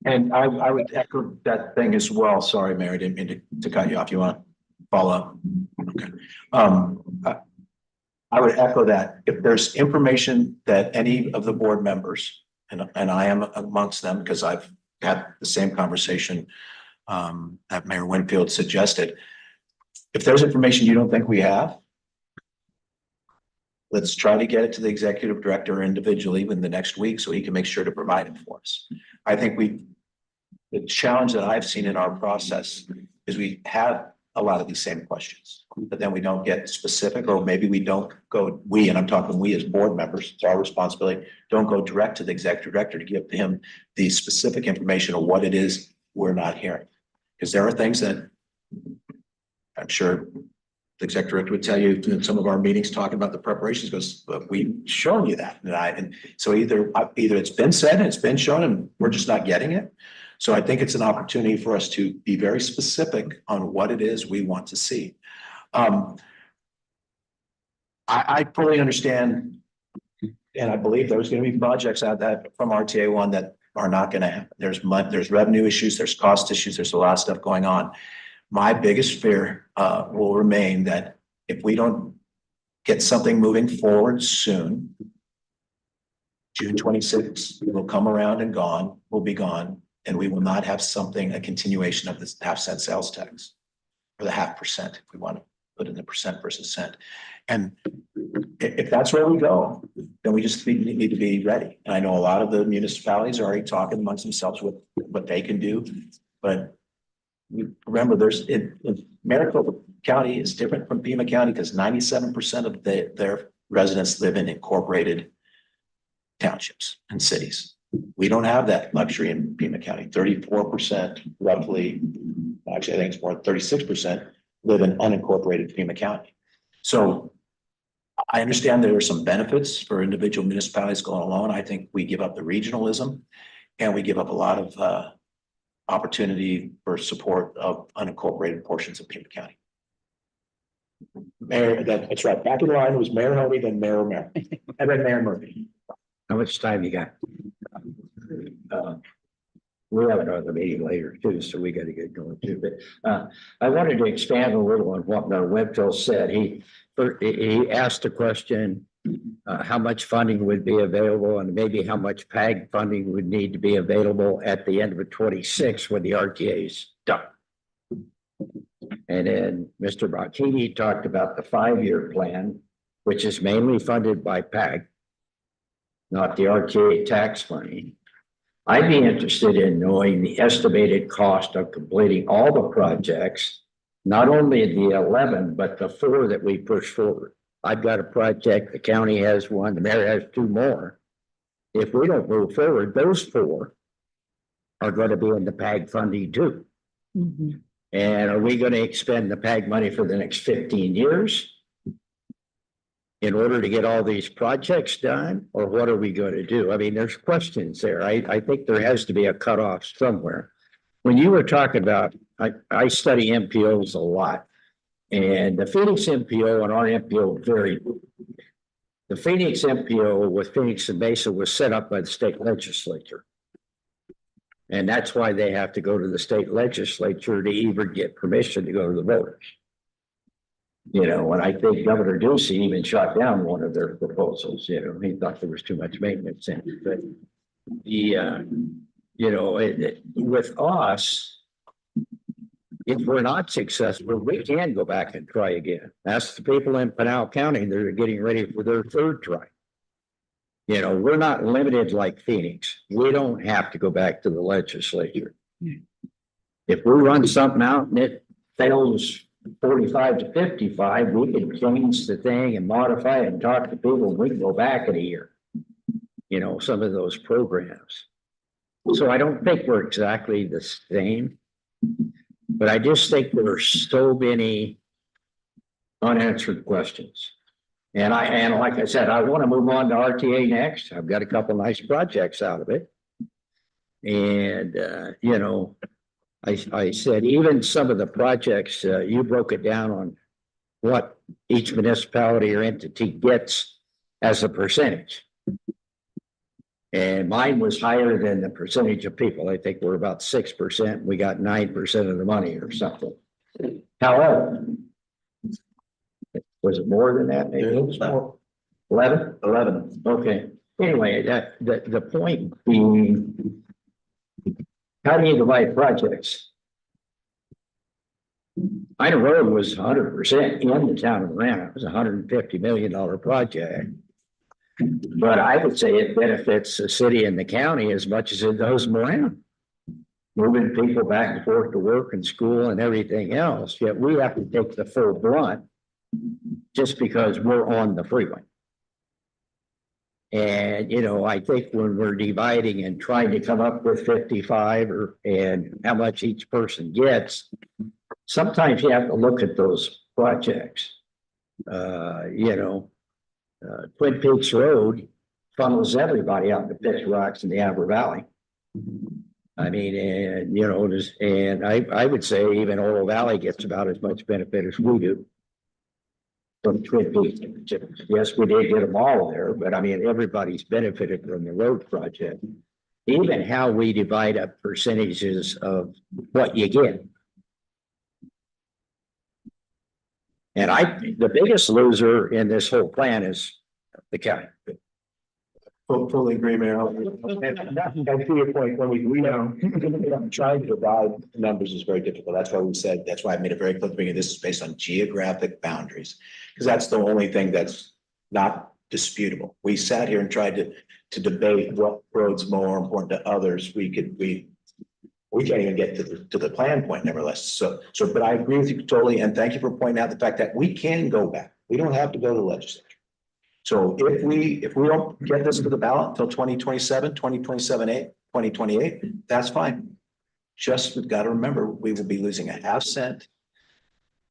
And I would echo that thing as well. Sorry, Mary, didn't mean to cut you off. You want to follow up? Okay. I would echo that. If there's information that any of the board members, and I am amongst them because I've had the same conversation that Mayor Winfield suggested. If there's information you don't think we have, let's try to get it to the executive director individually within the next week so he can make sure to provide it for us. I think the challenge that I've seen in our process is we have a lot of these same questions, but then we don't get specific, or maybe we don't go, and I'm talking we as board members, it's our responsibility, don't go direct to the executive director to give him the specific information of what it is we're not hearing. Because there are things that I'm sure the executive director would tell you in some of our meetings talking about the preparations, goes, but we've shown you that. And so either it's been said and it's been shown and we're just not getting it. So I think it's an opportunity for us to be very specific on what it is we want to see. I fully understand, and I believe there's going to be projects out that from RTA one that are not going to happen. There's revenue issues, there's cost issues, there's a lot of stuff going on. My biggest fear will remain that if we don't get something moving forward soon, June 26th will come around and will be gone. And we will not have a continuation of this 0.5 sales tax or the 0.5%, if we want to put in the percent versus cent. And if that's where we go, then we just need to be ready. And I know a lot of the municipalities are already talking amongst themselves with what they can do. But remember, Maricopa County is different from Pima County because 97% of their residents live in incorporated townships and cities. We don't have that luxury in Pima County. 34% roughly, actually, I think it's more than 36% live in unincorporated Pima County. So I understand there are some benefits for individual municipalities going along. I think we give up the regionalism and we give up a lot of opportunity for support of unincorporated portions of Pima County. Mayor, that's right. Back in line was Mayor Honey, then Mayor Romero, and then Mayor Murphy. How much time you got? We have another meeting later too, so we got to get going too. But I wanted to expand a little on what Mayor Winfield said. He asked a question, how much funding would be available and maybe how much PAG funding would need to be available at the end of 26 when the RTA is done. And then Mr. Martini talked about the 5-year plan, which is mainly funded by PAG, not the RTA tax money. I'd be interested in knowing the estimated cost of completing all the projects, not only the 11, but the 4 that we push forward. I've got a project, the county has one, the mayor has 2 more. If we don't move forward, those 4 are going to be in the PAG funding too. Mm-hmm. And are we going to expend the PAG money for the next 15 years in order to get all these projects done? Or what are we going to do? I mean, there's questions there. I think there has to be a cutoff somewhere. When you were talking about, I study MPOs a lot. And the Phoenix MPO and our MPO vary. The Phoenix MPO with Phoenix and Mesa was set up by the state legislature. And that's why they have to go to the state legislature to even get permission to go to the voters. You know, and I think Governor Ducey even shot down one of their proposals. You know, he thought there was too much maintenance in it. But with us, if we're not successful, we can go back and try again. Ask the people in Pinal County, they're getting ready for their 3rd try. You know, we're not limited like Phoenix. We don't have to go back to the legislature. If we run something out and it fails 45 to 55, we can change the thing and modify it and talk to people. We can go back in a year. You know, some of those programs. So I don't think we're exactly the same. But I just think there are so many unanswered questions. And like I said, I want to move on to RTA next. I've got a couple nice projects out of it. And, I said, even some of the projects, you broke it down on what each municipality or entity gets as a percentage. And mine was higher than the percentage of people. I think we're about 6%. We got 9% of the money or something. However, was it more than that? Maybe it was more. 11? 11. Okay. Anyway, the point being, how do you divide projects? Ida Road was 100% in the town of Atlanta. It was a $150 million project. But I would say it benefits the city and the county as much as it does Moran. Moving people back and forth to work and school and everything else, yet we have to take the full brunt just because we're on the freeway. And, you know, I think when we're dividing and trying to come up with 55 and how much each person gets, sometimes you have to look at those projects. You know, Twin Peaks Road funnels everybody out to Pitch Rocks in the Amber Valley. I mean, and you know, and I would say even Oro Valley gets about as much benefit as we do from Twin Peaks. Yes, we did get them all there, but I mean, everybody's benefited from the road project. Even how we divide up percentages of what you get. And the biggest loser in this whole plan is the county. Fully agree, Mayor. And to your point, when we know, trying to divide numbers is very difficult. That's why we said, that's why I made it very clear at the beginning, this is based on geographic boundaries. Because that's the only thing that's not disputable. We sat here and tried to debate what roads more important to others. We can't even get to the plan point nevertheless. So, but I agree with you totally. And thank you for pointing out the fact that we can go back. We don't have to go to the legislature. So if we don't get this to the ballot until 2027, 2028, that's fine. Just, we've got to remember, we will be losing a 1/2 cent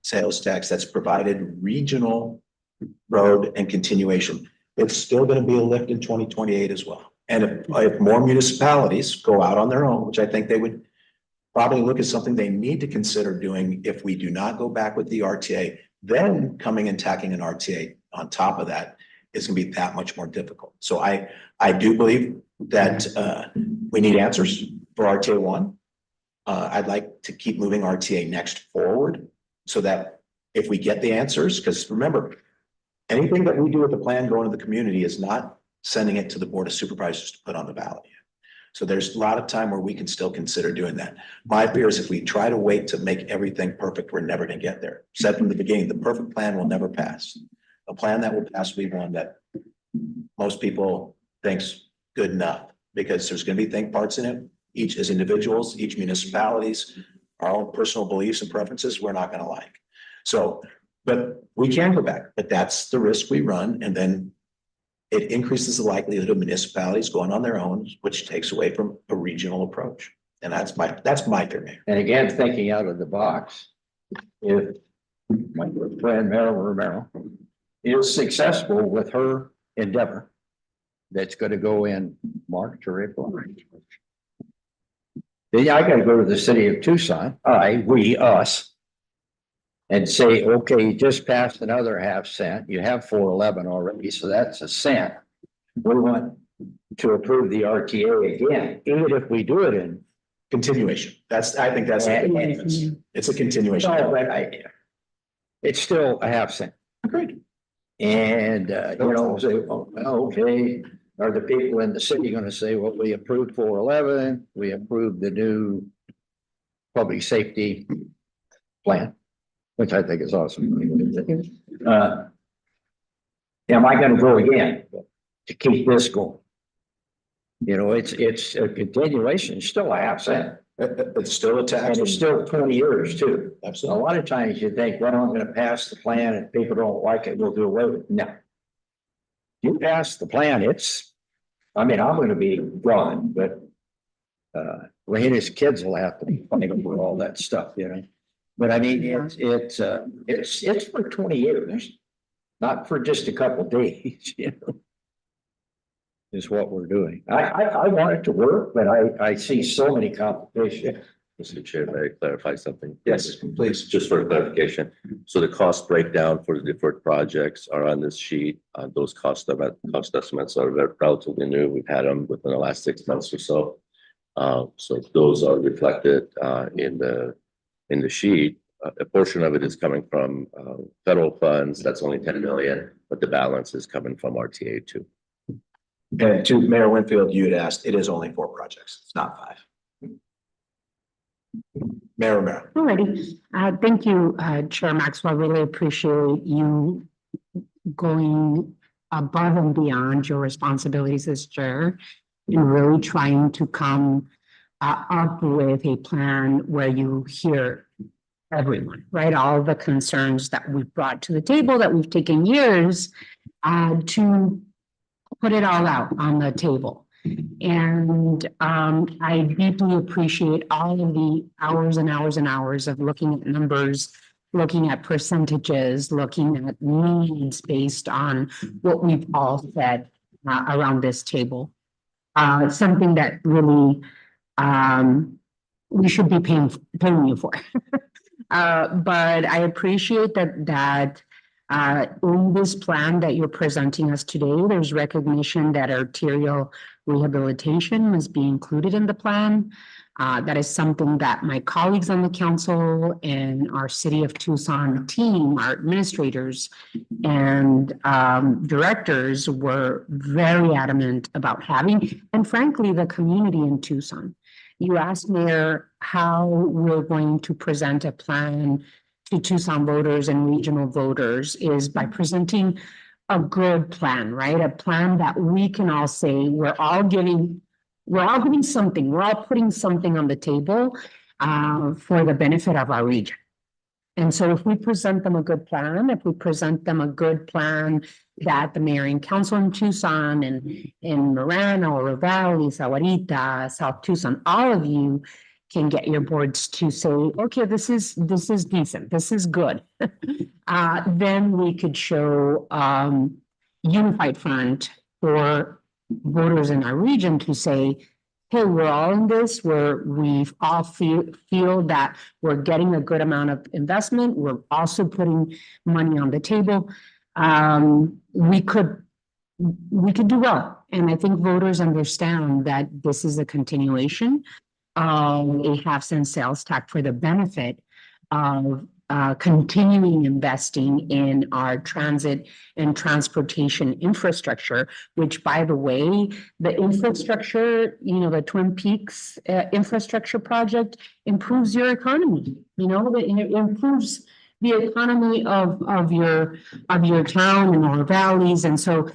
sales tax that's provided regional road and continuation. It's still going to be a lift in 2028 as well. And if more municipalities go out on their own, which I think they would probably look at something they need to consider doing if we do not go back with the RTA, then coming and tacking an RTA on top of that is going to be that much more difficult. So I do believe that we need answers for RTA 1. I'd like to keep moving RTA next forward so that if we get the answers, because remember, anything that we do with the plan going to the community is not sending it to the Board of Supervisors to put on the ballot. So there's a lot of time where we can still consider doing that. My fear is if we try to wait to make everything perfect, we're never going to get there. Said from the beginning, the perfect plan will never pass. A plan that will pass will be one that most people think's good enough, because there's going to be parts in it. Each as individuals, each municipalities, our own personal beliefs and preferences, we're not going to like. So, but we can go back, but that's the risk we run. And then it increases the likelihood of municipalities going on their own, which takes away from a regional approach. And that's my fear. And again, thinking out of the box, if my good friend Marilyn Romero is successful with her endeavor, that's going to go in March or April. Then I got to go to the city of Tucson, us, and say, okay, you just passed another 1/2 cent. You have 411 already, so that's a cent. We want to approve the RTA again, even if we do it in Continuation. I think that's it's a continuation. no, but it's still a 1/2 cent. Agreed. And you know, say, oh, okay, are the people in the city going to say, well, we approved 411, we approved the new public safety plan, which I think is awesome. Am I going to go again to keep this going? You know, it's a continuation, it's still a 1/2 cent. It's still a tax. And it's still 20 years too. A Absolutely. lot of times you think, well, I'm gonna pass the plan and people don't like it, we'll do away with it. No. You pass the plan, I'm gonna be gone, but Raina's kids will have to be fighting over all that stuff, you know? But I mean, it's for 20 years, not for just a couple of days, you know? Is what we're doing. I want it to work, but I see so many complications. Mr. Chair, may I clarify something? Yes, please. Just for clarification, so the cost breakdown for the different projects are on this sheet. Those cost estimates are relatively new. We've had them within the last 6 months or so. So those are reflected in the sheet. A portion of it is coming from federal funds. That's only 10 million, but the balance is coming from RTA too. And to Mayor Winfield, you had asked, it is only 4 projects. It's not 5. Mayor Romero. Alrighty, thank you, Chair Maxwell. I really appreciate you going above and beyond your responsibilities as chair and really trying to come up with a plan where you hear everyone, right? All the concerns that we've brought to the table that we've taken years to put it all out on the table. And I deeply appreciate all of the hours and hours and hours of looking at numbers, looking at percentages, looking at needs based on what we've all said around this table. Something that really we should be paying you for. But I appreciate that in this plan that you're presenting us today, there's recognition that arterial rehabilitation must be included in the plan. That is something that my colleagues on the council and our City of Tucson team, our administrators and directors were very adamant about having, and frankly, the community in Tucson. You asked Mayor how we're going to present a plan to Tucson voters and regional voters is by presenting a good plan, right? A plan that we can all say we're all giving something, we're all putting something on the table for the benefit of our region. And so if we present them a good plan, if we present them a good plan that the mayor and council in Tucson and in Marana, Oro Valley, Sahuarita, South Tucson, all of you can get your boards to say, okay, this is decent, this is good. Then we could show unified front for voters in our region to say, hey, we're all in this, we all feel that we're getting a good amount of investment, we're also putting money on the table. We could do well. And I think voters understand that this is a continuation of a half-cent sales tax for the benefit of continuing investing in our transit and transportation infrastructure, which, by the way, the infrastructure, the Twin Peaks infrastructure project improves your economy. It improves the economy of your town and our valleys. And so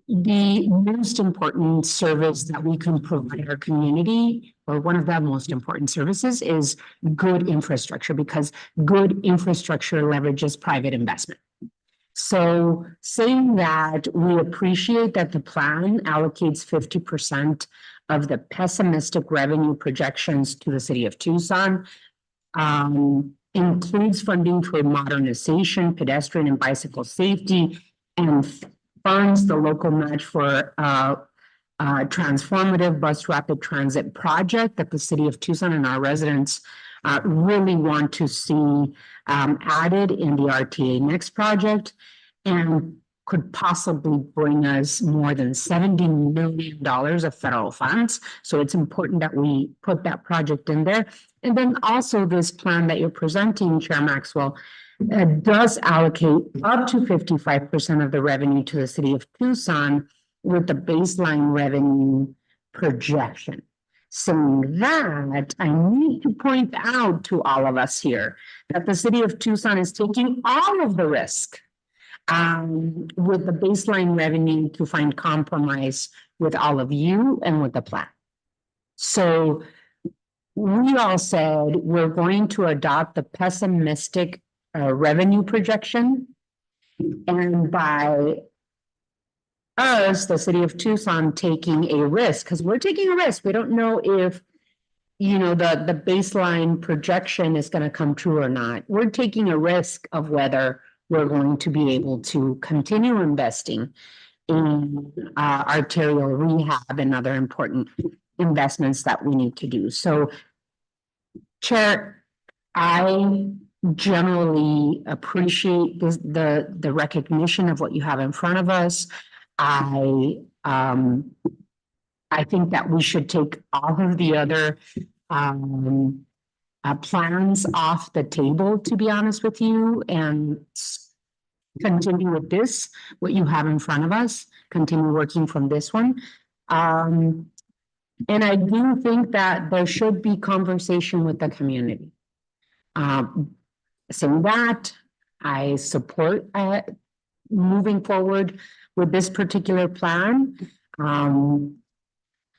the most important service that we can provide our community, or one of the most important services, is good infrastructure, because good infrastructure leverages private investment. So saying that, we appreciate that the plan allocates 50% of the pessimistic revenue projections to the city of Tucson, includes funding for modernization, pedestrian and bicycle safety, and funds the local match for transformative bus rapid transit project that the city of Tucson and our residents really want to see added in the RTA Next project, and could possibly bring us more than $70 million of federal funds. So it's important that we put that project in there. And then also this plan that you're presenting, Chair Maxwell, does allocate up to 55% of the revenue to the city of Tucson with the baseline revenue projection. Saying that, I need to point out to all of us here that the city of Tucson is taking all of the risk with the baseline revenue to find compromise with all of you and with the plan. So we all said we're going to adopt the pessimistic revenue projection, and by us, the city of Tucson, taking a risk, because we're taking a risk. We don't know if the baseline projection is going to come true or not. We're taking a risk of whether we're going to be able to continue investing in arterial rehab and other important investments that we need to do. So Chair, I generally appreciate the recognition of what you have in front of us. I think that we should take all of the other plans off the table, to be honest with you, and continue with this, what you have in front of us, continue working from this one. And I do think that there should be conversation with the community. Saying that, I support moving forward with this particular plan.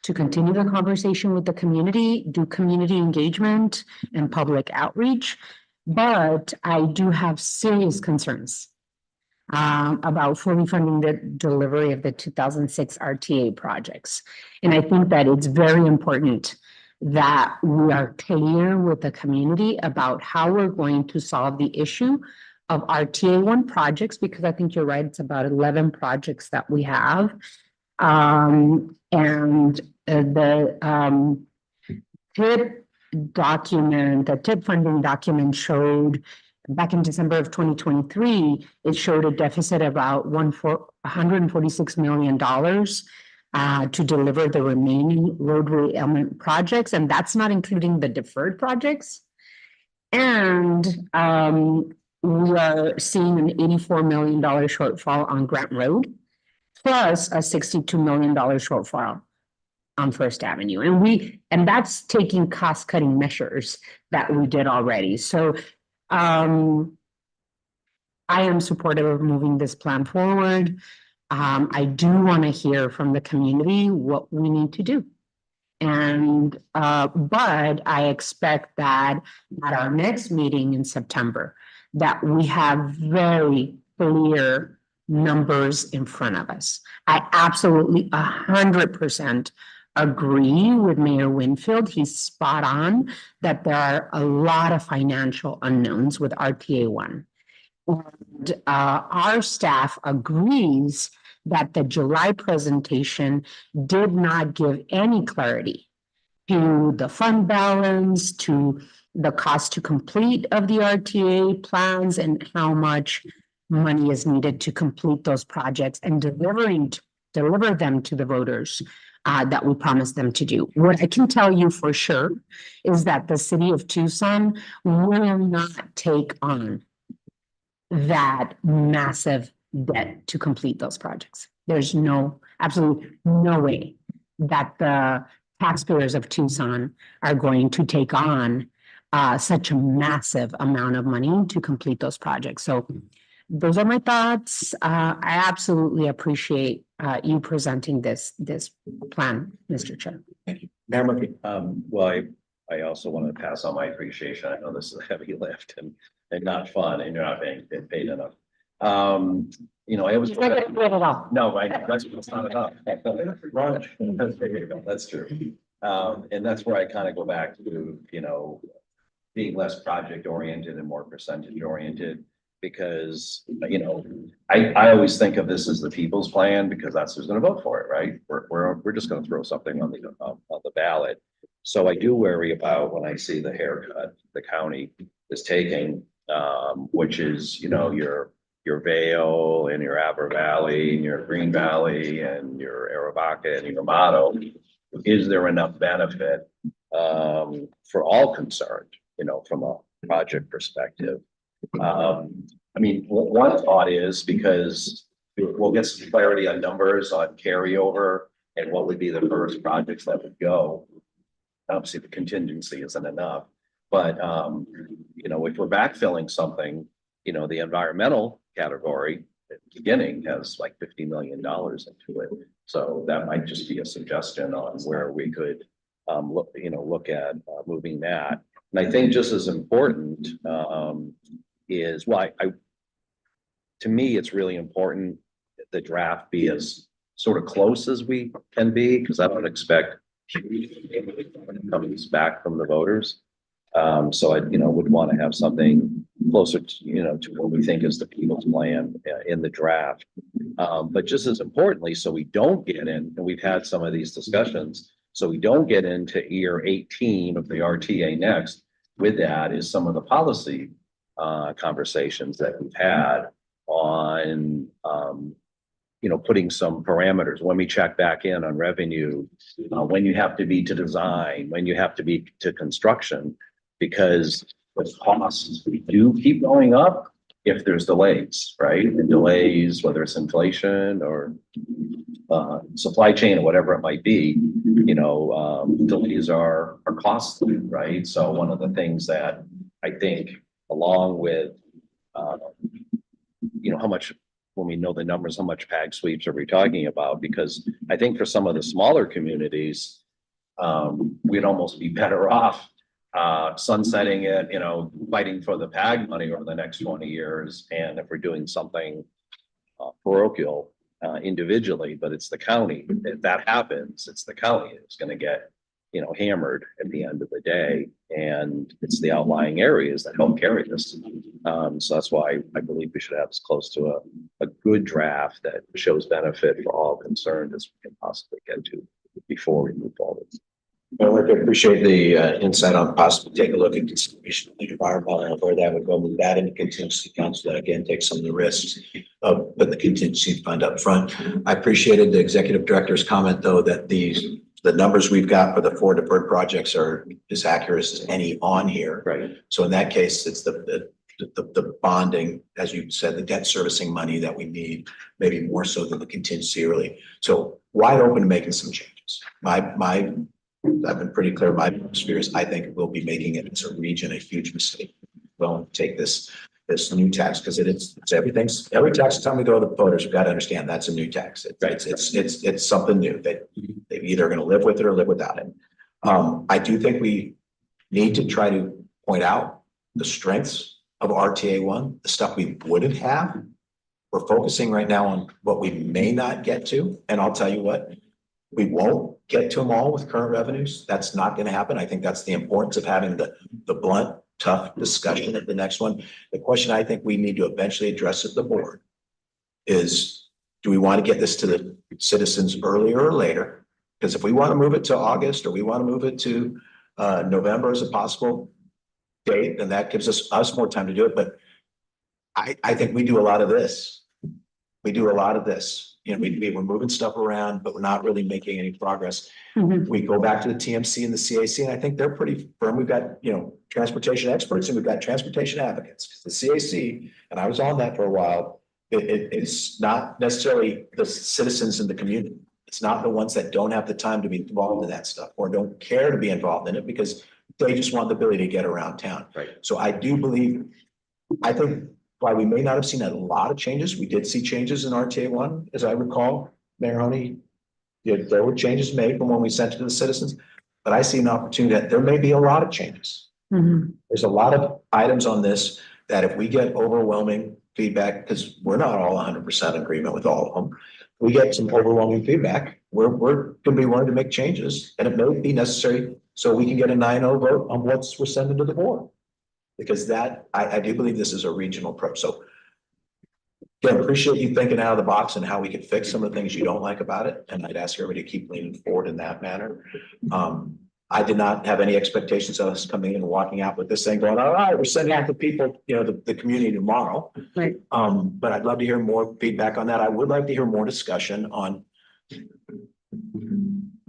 To continue the conversation with the community, do community engagement and public outreach. But I do have serious concerns about fully funding the delivery of the 2006 RTA projects. And I think that it's very important that we are clear with the community about how we're going to solve the issue of RTA 1 projects, because I think you're right, it's about 11 projects that we have. And the TIP document, the TIP funding document showed back in December of 2023, it showed a deficit of about $146 million to deliver the remaining roadway element projects, and that's not including the deferred projects. And we are seeing an $84 million shortfall on Grant Road, plus a $62 million shortfall on First Avenue. And that's taking cost-cutting measures that we did already. So I am supportive of moving this plan forward. I do want to hear from the community what we need to do. And but I expect that at our next meeting in September, that we have very clear numbers in front of us. I absolutely 100% agree with Mayor Winfield. He's spot on that there are a lot of financial unknowns with RTA 1. And our staff agrees that the July presentation did not give any clarity to the fund balance, to the cost to complete of the RTA plans, and how much money is needed to complete those projects and deliver them to the voters that we promised them to do. What I can tell you for sure is that the city of Tucson will not take on that massive debt to complete those projects. There's absolutely no way that the taxpayers of Tucson are going to take on such a massive amount of money to complete those projects. So those are my thoughts. I absolutely appreciate you presenting this plan, Mr. Chair. Mayor Murphy. Well, I also want to pass on my appreciation. I know this is a heavy lift and not fun, and you're not being paid enough. You know, I was. No, right, that's not enough. That's true. And that's where I kind of go back to, you know, being less project oriented and more percentage oriented. Because, you know, I always think of this as the people's plan, because that's who's going to vote for it, right? We're just going to throw something on the ballot. So I do worry about when I see the haircut the county is taking, which is, you know, your Vale and your Apper Valley and your Green Valley and your Arivaca and your Amato. Is there enough benefit for all concerned, you know, from a project perspective? I mean, one thought is, because we'll get some clarity on numbers on carryover and what would be the first projects that would go. Obviously, the contingency isn't enough, but you know, if we're backfilling something, you know, the environmental category at the beginning has like $50 million into it. So that might just be a suggestion on where we could look at moving that. And I think just as important is why to me, it's really important that the draft be as sort of close as we can be, because I don't expect when it comes back from the voters. So I, would want to have something closer to, to what we think is the people's plan in the draft. But just as importantly, so we don't get in, and we've had some of these discussions, so we don't get into year 18 of the RTA next, with that is some of the policy conversations that we've had on putting some parameters when we check back in on revenue, when you have to be to design, when you have to be to construction, because the costs do keep going up if there's delays, right? And delays, whether it's inflation or supply chain or whatever it might be, delays are costly, right? So one of the things that I think, along with how much, when we know the numbers, how much PAG sweeps are we talking about? Because I think for some of the smaller communities, we'd almost be better off sunsetting it, fighting for the PAG money over the next 20 years. And if we're doing something parochial individually, but it's the county, if that happens, it's the county that's going to get, hammered at the end of the day. And it's the outlying areas that help carry this. So that's why I believe we should have as close to a good draft that shows benefit for all concerned as we can possibly get to before we move forward. Well, I appreciate the insight on possibly take a look at consideration of the environmental and where that would go, move that into contingency council, that again, take some of the risks of putting the contingency fund up front. I appreciated the executive director's comment, though, that the numbers we've got for the 4 deferred projects are as accurate as any on here. Right. So in that case, it's the bonding, as you said, the debt servicing money that we need, maybe more so than the contingency early. So wide open to making some changes. I've been pretty clear, my experience, I think we'll be making it as a region a huge mistake. Don't take this new tax, because it's every tax time we go to the voters, we've got to understand that's a new tax. It's something new that they're either going to live with it or live without it. I do think we need to try to point out the strengths of RTA 1, the stuff we wouldn't have. We're focusing right now on what we may not get to. And I'll tell you what, we won't get to them all with current revenues. That's not going to happen. I think that's the importance of having the blunt, tough discussion at the next one. The question I think we need to eventually address at the board is, do we want to get this to the citizens earlier or later? Because if we want to move it to August, or we want to move it to November as a possible date, then that gives us more time to do it. But I think we do a lot of this. We do a lot of this. We're moving stuff around, but we're not really making any progress. We go back to the TMC and the CAC, and I think they're pretty firm. We've got, transportation experts and we've got transportation advocates. The CAC, and I was on that for a while, it's not necessarily the citizens in the community. It's not the ones that don't have the time to be involved in that stuff or don't care to be involved in it because they just want the ability to get around town. Right. So I think while we may not have seen a lot of changes, we did see changes in RTA 1, as I recall. Mayor Honey, there were changes made from when we sent it to the citizens, but I see an opportunity that there may be a lot of changes. There's a lot of items on this that if we get overwhelming feedback, because we're not all 100% in agreement with all of them, we get some overwhelming feedback, we're going to be willing to make changes, and it may be necessary so we can get a 9-0 vote on what we're sending to the board. Because I do believe this is a regional approach. So again, appreciate you thinking out of the box and how we can fix some of the things you don't like about it. And I'd ask everybody to keep leaning forward in that manner. I did not have any expectations of us coming in and walking out with this thing going, all right, we're sending out the people, the community tomorrow. Right. But I'd love to hear more feedback on that. I would like to hear more discussion on,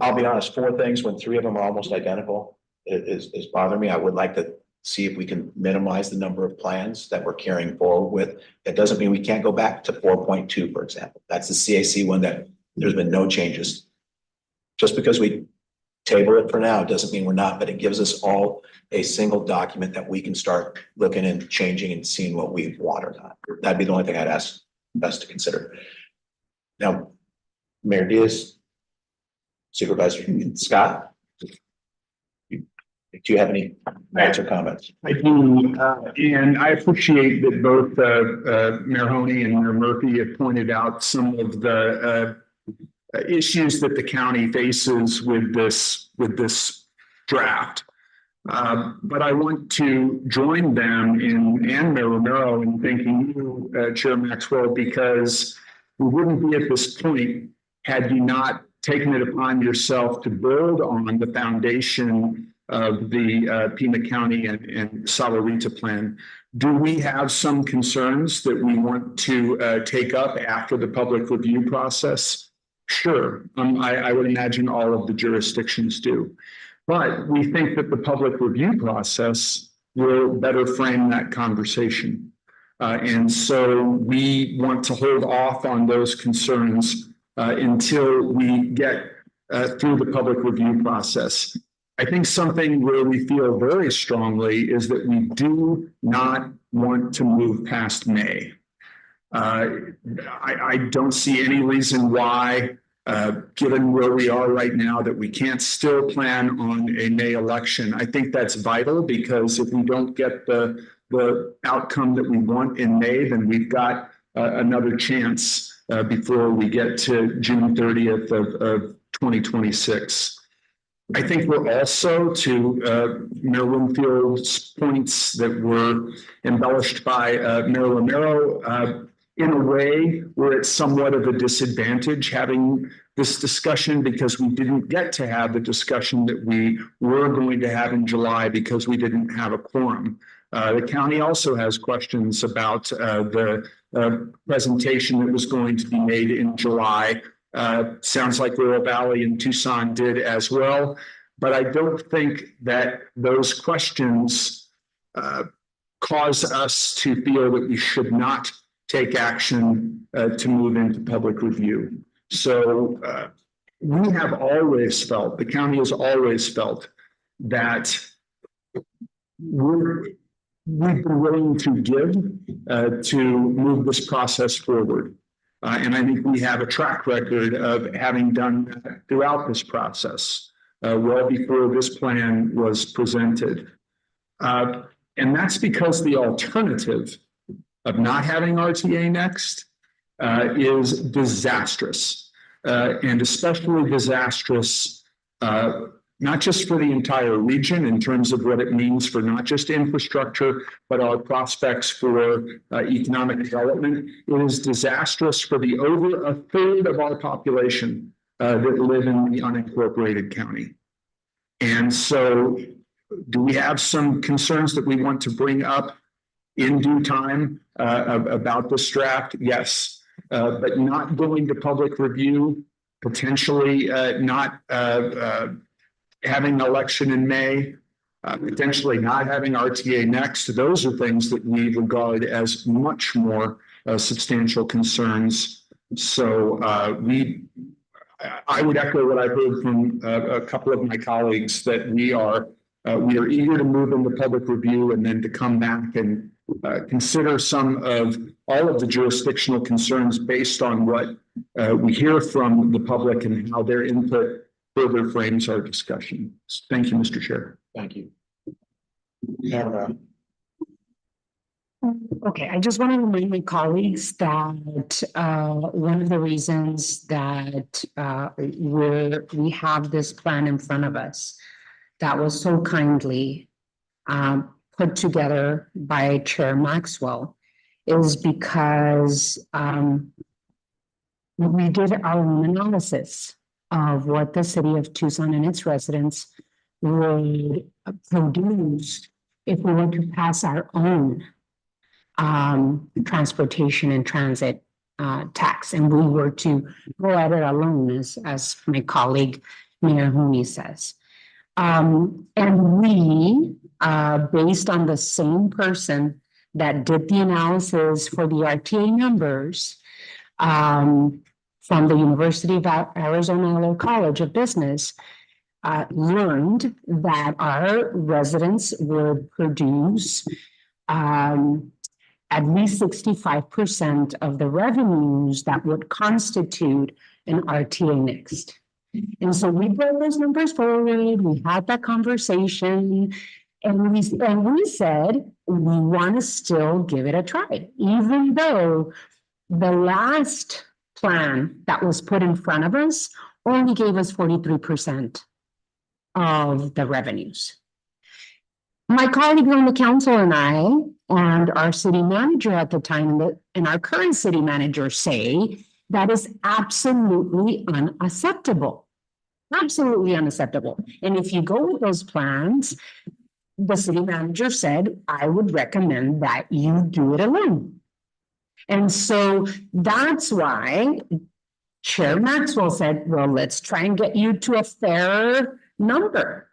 I'll be honest, 4 things when 3 of them are almost identical is bothering me. I would like to see if we can minimize the number of plans that we're carrying forward with. That doesn't mean we can't go back to 4.2, for example. That's the CAC one that there's been no changes. Just because we table it for now doesn't mean we're not, but it gives us all a single document that we can start looking and changing and seeing what we want or not. That'd be the only thing I'd ask us to consider. Now, Mayor Diaz, Supervisor Scott, do you have any thoughts or comments? I do, and I appreciate that both Mayor Honey and Mayor Murphy have pointed out some of the issues that the county faces with this draft. But I want to join them and Mayor Romero in thanking you, Chair Maxwell, because we wouldn't be at this point had you not taken it upon yourself to build on the foundation of the Pima County and Salarita plan. Do we have some concerns that we want to take up after the public review process? Sure, I would imagine all of the jurisdictions do. But we think that the public review process will better frame that conversation. And so we want to hold off on those concerns until we get through the public review process. I think something where we feel very strongly is that we do not want to move past May. I don't see any reason why, given where we are right now, that we can't still plan on a May election. I think that's vital because if we don't get the outcome that we want in May, then we've got another chance before we get to June 30th of 2026. I think we're also, to Mayor Winfield's points that were embellished by Mayor Romero, in a way where it's somewhat of a disadvantage having this discussion because we didn't get to have the discussion that we were going to have in July because we didn't have a quorum. The county also has questions about the presentation that was going to be made in July. Sounds like Rural Valley and Tucson did as well. But I don't think that those questions cause us to feel that we should not take action to move into public review. So we have always felt, the county has always felt that we've been willing to give to move this process forward. And I think we have a track record of having done that throughout this process, well before this plan was presented. And that's because the alternative of not having RTA next is disastrous, and especially disastrous, not just for the entire region in terms of what it means for not just infrastructure, but our prospects for economic development. It is disastrous for the over a third of our population that live in the unincorporated county. And so do we have some concerns that we want to bring up in due time about this draft? Yes, but not going to public review, potentially not having an election in May, potentially not having RTA next. Those are things that we regard as much more substantial concerns. So I would echo what I heard from a couple of my colleagues that we are eager to move into public review and then to come back and consider some of all of the jurisdictional concerns based on what we hear from the public and how their input further frames our discussion. Thank you, Mr. Chair. Thank you. Okay, I just want to remind my colleagues that one of the reasons that we have this plan in front of us that was so kindly put together by Chair Maxwell is because we did our own analysis of what the city of Tucson and its residents would produce if we were to pass our own transportation and transit tax, and we were to go at it alone, as my colleague Mayor Hooney says. And we, based on the same person that did the analysis for the RTA numbers, from the University of Arizona Low College of Business, learned that our residents would produce at least 65% of the revenues that would constitute an RTA next. And so we brought those numbers forward, we had that conversation, and we said, we want to still give it a try, even though the last plan that was put in front of us only gave us 43% of the revenues. My colleague on the council and I, and our city manager at the time, and our current city manager say that is absolutely unacceptable. Absolutely unacceptable. And if you go with those plans, the city manager said, I would recommend that you do it alone. And so that's why Chair Maxwell said, well, let's try and get you to a fair number.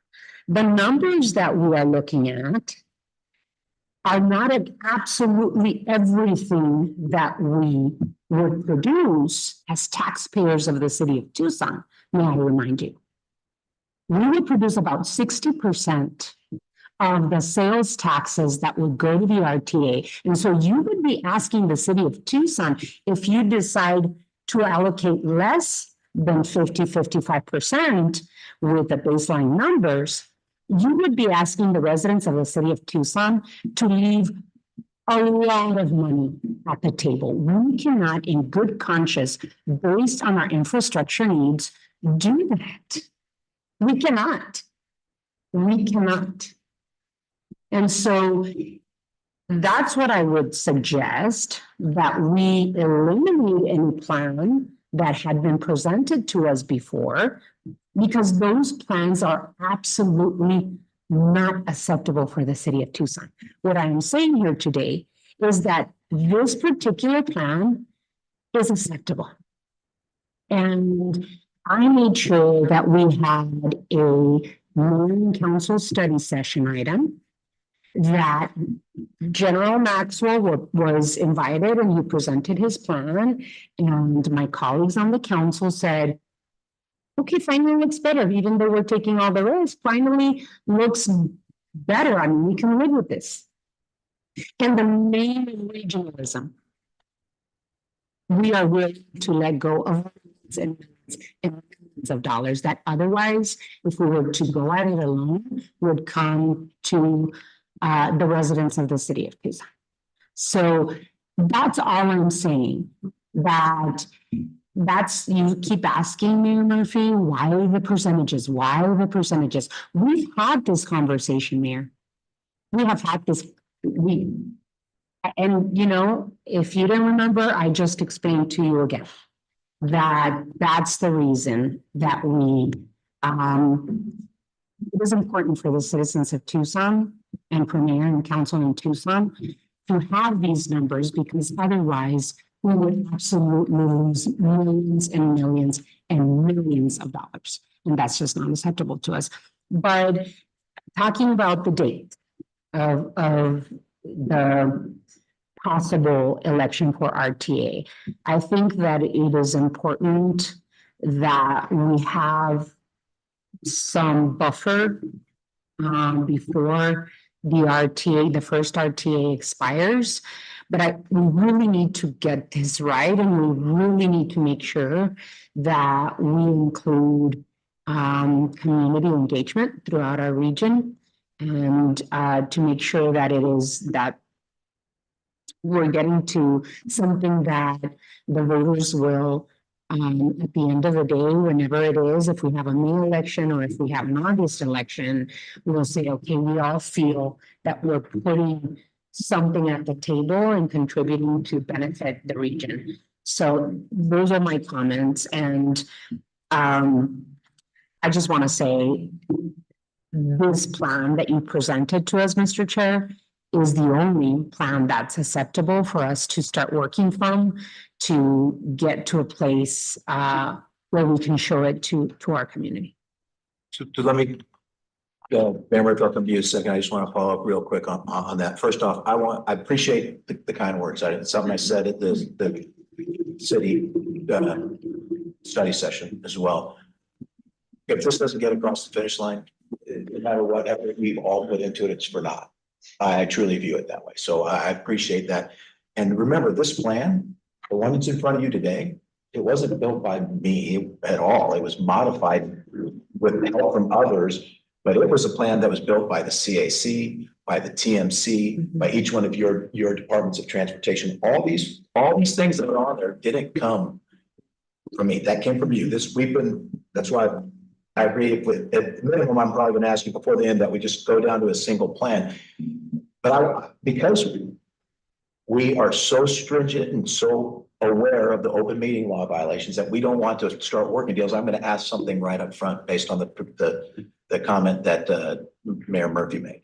The numbers that we are looking at are not at absolutely everything that we would produce as taxpayers of the city of Tucson. May I remind you? We would produce about 60% of the sales taxes that would go to the RTA. And so you would be asking the city of Tucson, if you decide to allocate less than 55% with the baseline numbers, you would be asking the residents of the city of Tucson to leave a lot of money at the table. We cannot, in good conscience, based on our infrastructure needs, do that. We cannot. We cannot. And so that's what I would suggest, that we eliminate any plan that had been presented to us before, because those plans are absolutely not acceptable for the city of Tucson. What I am saying here today is that this particular plan is acceptable. And I made sure that we had a morning council study session item that General Maxwell was invited and he presented his plan. And my colleagues on the council said, okay, finally looks better, even though we're taking all the risk, finally looks better. I mean, we can live with this. And the main regionalism, we are willing to let go of and millions of dollars that otherwise, if we were to go at it alone, would come to the residents of the city of Tucson. So that's all I'm saying. That's, you keep asking me, Murphy, why are the percentages? Why are the percentages? We've had this conversation, Mayor. We have had this, and you know, if you don't remember, I just explained to you again that that's the reason that we, it is important for the citizens of Tucson and for mayor and council in Tucson to have these numbers, because otherwise we would absolutely lose millions and millions and millions of dollars. And that's just not acceptable to us. But talking about the date of the possible election for RTA, I think that it is important that we have some buffer before the RTA, the first RTA expires. But we really need to get this right, and we really need to make sure that we include community engagement throughout our region, and to make sure that it is that we're getting to something that the voters will, at the end of the day, whenever it is, if we have a May election or if we have an August election, we'll say, okay, we all feel that we're putting something at the table and contributing to benefit the region. So those are my comments. And I just want to say this plan that you presented to us, Mr. Chair, is the only plan that's acceptable for us to start working from, to get to a place where we can show it to our community. So let me, Mayor Murphy, I'll come to you a second. I just want to follow up real quick on that. First off, I appreciate the kind words. It's something I said at the city study session as well. If this doesn't get across the finish line, no matter what effort we've all put into it, it's for naught. I truly view it that way. So I appreciate that. And remember, this plan, the one that's in front of you today, it wasn't built by me at all. It was modified with help from others, but it was a plan that was built by the CAC, by the TMC, by each one of your departments of transportation. All these things that are on there didn't come from me. That came from you. That's why I agree with, at minimum, I'm probably going to ask you before the end that we just go down to a single plan. But because we are so stringent and so aware of the open meeting law violations that we don't want to start working deals. I'm going to ask something right up front based on the comment that Mayor Murphy made.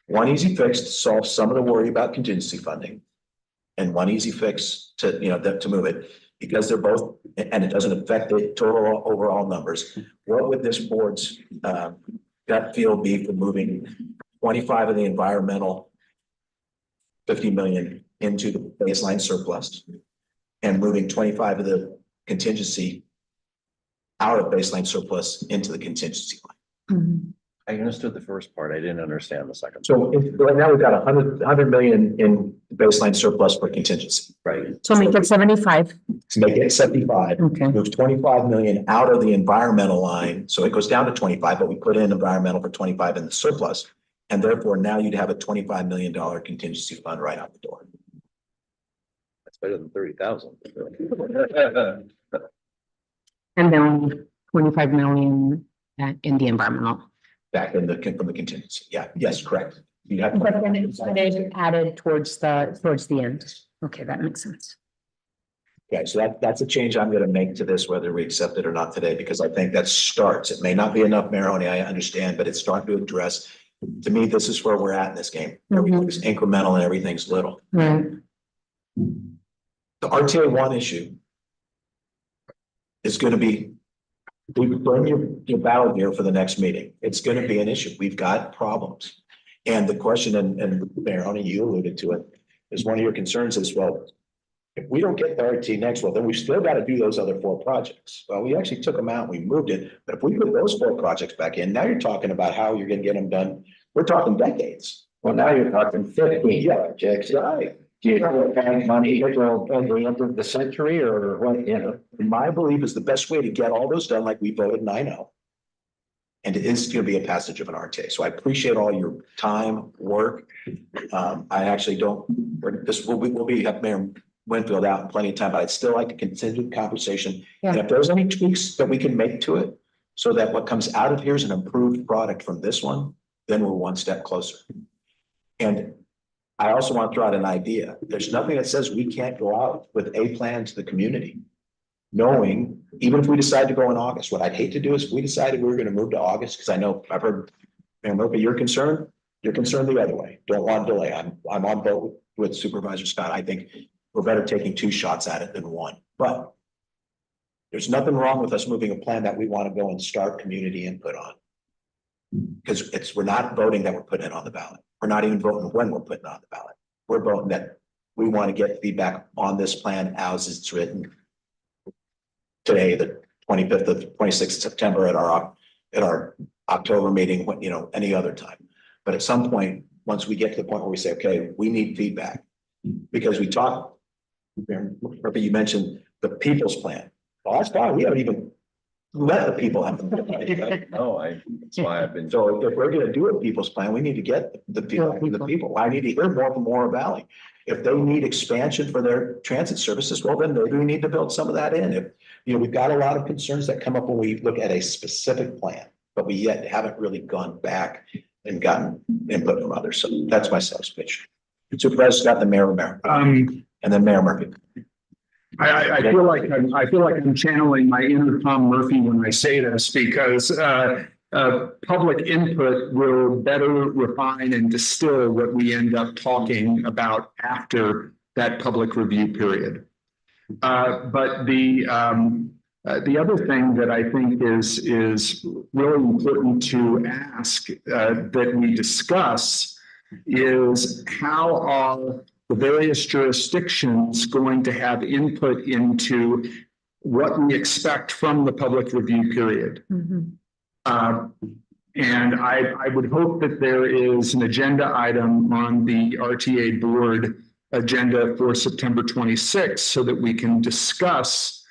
One easy fix to solve some of the worry about contingency funding, and one easy fix to, to move it, because they're both, and it doesn't affect the total overall numbers. What would this board's gut feel be for moving 25 of the environmental 50 million into the baseline surplus and moving 25 of the contingency out of baseline surplus into the contingency line? I understood the first part. I didn't understand the second. So right now we've got 100 million in baseline surplus for contingency. Right. So make it 75. To make it 75, Okay. moves 25 million out of the environmental line. So it goes down to 25, but we put in environmental for 25 in the surplus. And therefore now you'd have a $25 million contingency fund right out the door. That's better than 30,000. And then 25 million in the environmental. Back in from the contingency. Yeah, yes, correct. You have. But then it's added towards the end. Okay, that makes sense. Okay, so that's a change I'm gonna make to this, whether we accept it or not today, because I think that starts, it may not be enough, Maroney, I understand, but it's starting to address. To me, this is where we're at in this game. Everything's incremental and everything's little. Right. The RTA 1 issue is gonna be, we bring your battle gear for the next meeting. It's gonna be an issue. We've got problems. And the question, and Maroney, you alluded to it, is one of your concerns is, well, if we don't get the RT next, well, then we've still got to do those other 4 projects. Well, we actually took them out, we moved it, but if we put those 4 projects back in, now you're talking about how you're gonna get them done. We're talking decades. Well, now you're talking 15 projects. Right. Do you know what kind of money it will at the end of the century or what, My belief is the best way to get all those done, like we voted 9-0. And it is gonna be a passage of an RTA. So I appreciate all your time, work. I actually don't, we'll be, have Mayor Winfield out in plenty of time, but I'd still like to continue the conversation. And if there's any tweaks that we can make to it, so that what comes out of here is an improved product from this one, then we're one step closer. And I also want to throw out an idea. There's nothing that says we can't go out with a plan to the community. Knowing, even if we decide to go in August, what I'd hate to do is if we decided we were going to move to August, because I know I've heard, Mayor Murphy, you're concerned the other way. Don't want to delay. I'm on board with Supervisor Scott. I think we're better taking 2 shots at it than 1. But there's nothing wrong with us moving a plan that we want to go and start community input on. Because we're not voting that we're putting it on the ballot. We're not even voting when we're putting it on the ballot. We're voting that we want to get feedback on this plan as it's written today, the 25th of 26th of September at our October meeting, any other time. But at some point, once we get to the point where we say, okay, we need feedback, because we talked, Murphy, you mentioned the people's plan. Well, that's fine. We haven't even let the people have them. No, that's why I've been. So if we're gonna do a people's plan, we need to get the feedback from the people. I need to hear more from Morro Valley. If they need expansion for their transit services, well, then maybe we need to build some of that in. If, we've got a lot of concerns that come up when we look at a specific plan, but we yet haven't really gone back and gotten input from others. So that's my sales pitch. Supervisor Scott, the Mayor Romero, and then Mayor Murphy. I feel like I'm channeling my inner Tom Murphy when I say this, because public input will better refine and distill what we end up talking about after that public review period. But the other thing that I think is really important to ask that we discuss is, how are the various jurisdictions going to have input into what we expect from the public review period? And I would hope that there is an agenda item on the RTA board agenda for September 26th, so that we can discuss,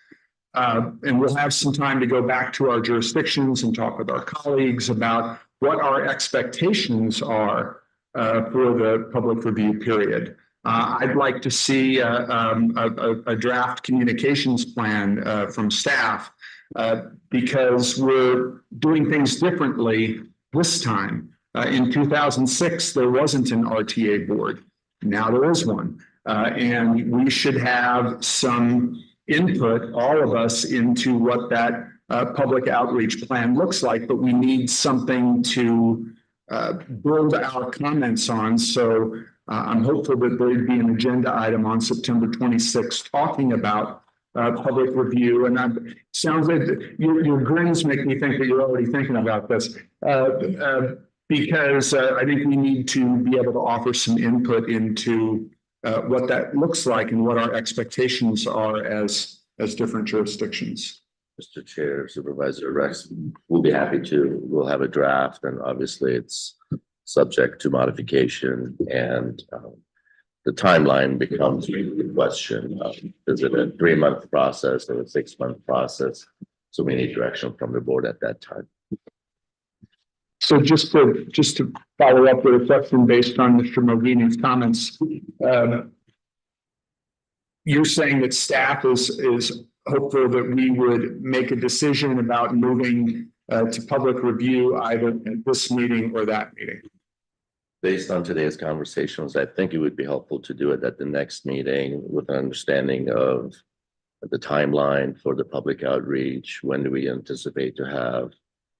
and we'll have some time to go back to our jurisdictions and talk with our colleagues about what our expectations are for the public review period. I'd like to see a draft communications plan from staff, because we're doing things differently this time. In 2006, there wasn't an RTA board. Now there is one. And we should have some input, all of us, into what that public outreach plan looks like, but we need something to build our comments on. So I'm hopeful that there'd be an agenda item on September 26th talking about public review. And sounds like your grins make me think that you're already thinking about this. Because I think we need to be able to offer some input into what that looks like and what our expectations are as different jurisdictions. Mr. Chair, Supervisor Rex, we'll be happy to. We'll have a draft, and obviously it's subject to modification, and the timeline becomes the question. Is it a 3-month process or a 6-month process? So we need direction from the board at that time. So just to follow up with a question based on Mr. Mogini's comments, you're saying that staff is hopeful that we would make a decision about moving to public review either at this meeting or that meeting. Based on today's conversations, I think it would be helpful to do it at the next meeting with an understanding of the timeline for the public outreach. When do we anticipate to have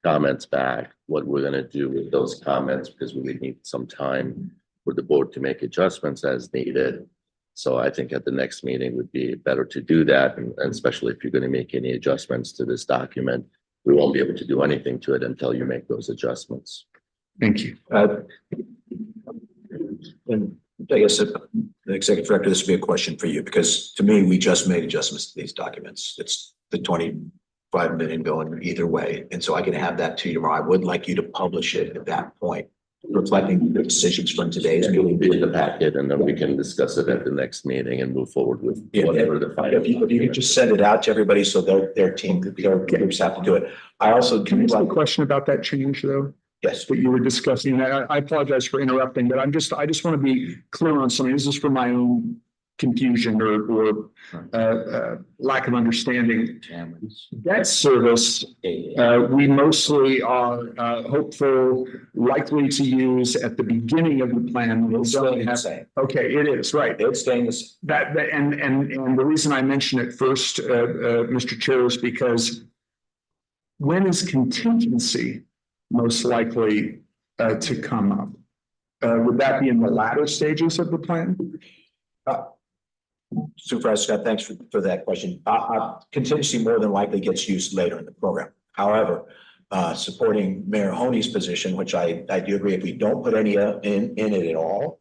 comments back? What we're going to do with those comments, because we would need some time for the board to make adjustments as needed. So I think at the next meeting would be better to do that. And especially if you're going to make any adjustments to this document, we won't be able to do anything to it until you make those adjustments. Thank you. And I guess the executive director, this would be a question for you, because to me, we just made adjustments to these documents. It's the 25 million going either way. And so I can have that to you tomorrow. I would like you to publish it at that point, reflecting the decisions from today's It will meeting. be in the packet, and then we can discuss it at the next meeting and move forward with whatever the final. If you could just send it out to everybody so their team, their groups have to do it. I also Can I ask a like, question about that change though? yes, That you were discussing? I apologize for interrupting, but I just want to be clear on something. This is for my own confusion or lack of understanding. Debt service, we mostly are hopeful, likely to use at the beginning of the plan. it's staying the same. Okay, it is, right. It's staying the same. And the reason I mention it first, Mr. Chair, is because when is contingency most likely to come up? Would that be in the latter stages of the plan? Supervisor Scott, thanks for that question. Contingency more than likely gets used later in the program. However, supporting Mayor Honey's position, which I do agree, if we don't put any in it at all,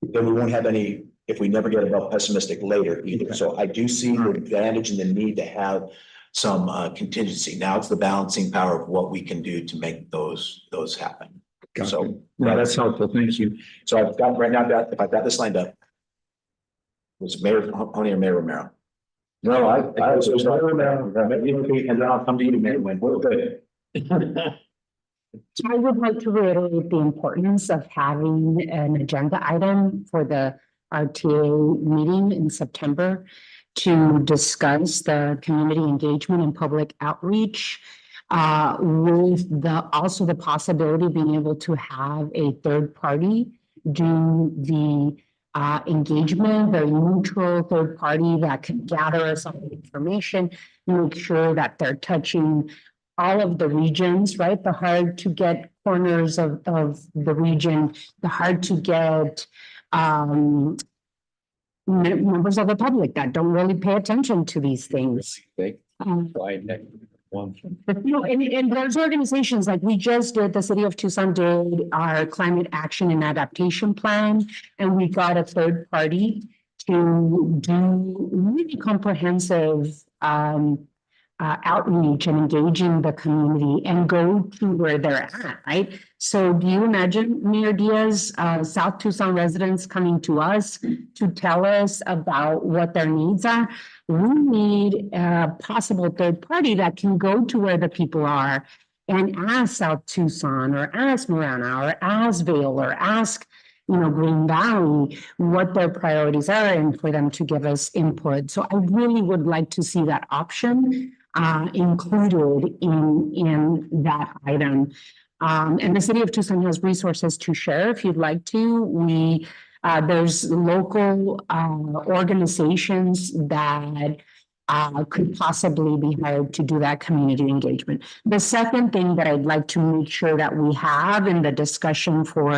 then we won't have any, if we never get above pessimistic later either. So I do see the advantage and the need to have some contingency. Now it's the balancing power of what we can do to make those happen. Gotcha. So No, that's helpful. Thank you. so I've got right now, if I've got this lined up. Was Mayor Honey or Mayor Romero? No, I was Mayor Romero, and then I'll come to you, Mayor Wynn. We're good. I would like to reiterate the importance of having an agenda item for the RTA meeting in September to discuss the community engagement and public outreach, with also the possibility of being able to have a third party do the engagement, very neutral third party that can gather some information, make sure that they're touching all of the regions, right? The hard to get corners of the region, the hard to get members of the public that don't really pay attention to these things. And there's organizations like we just did, the city of Tucson did our climate action and adaptation plan, and we got a third party to do really comprehensive outreach and engaging the community and go to where they're at, right? So do you imagine, Mayor Diaz, South Tucson residents coming to us to tell us about what their needs are? We need a possible third party that can go to where the people are and ask South Tucson or ask Marana or ask Vail or ask, Green Valley what their priorities are and for them to give us input. So I really would like to see that option included in that item. And the city of Tucson has resources to share if you'd like to. We There's local organizations that could possibly be hired to do that community engagement. The second thing that I'd like to make sure that we have in the discussion for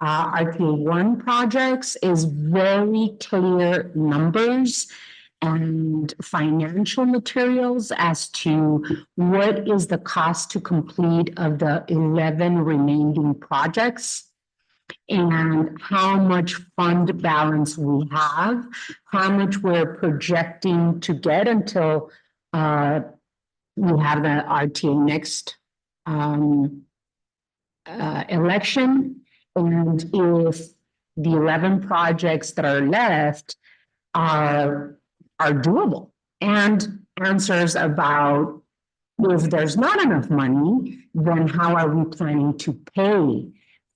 RTA one projects is very clear numbers and financial materials as to what is the cost to complete of the 11 remaining projects and how much fund balance we have, how much we're projecting to get until we have the RTA next election. And if the 11 projects that are left are doable, and answers about if there's not enough money, then how are we planning to pay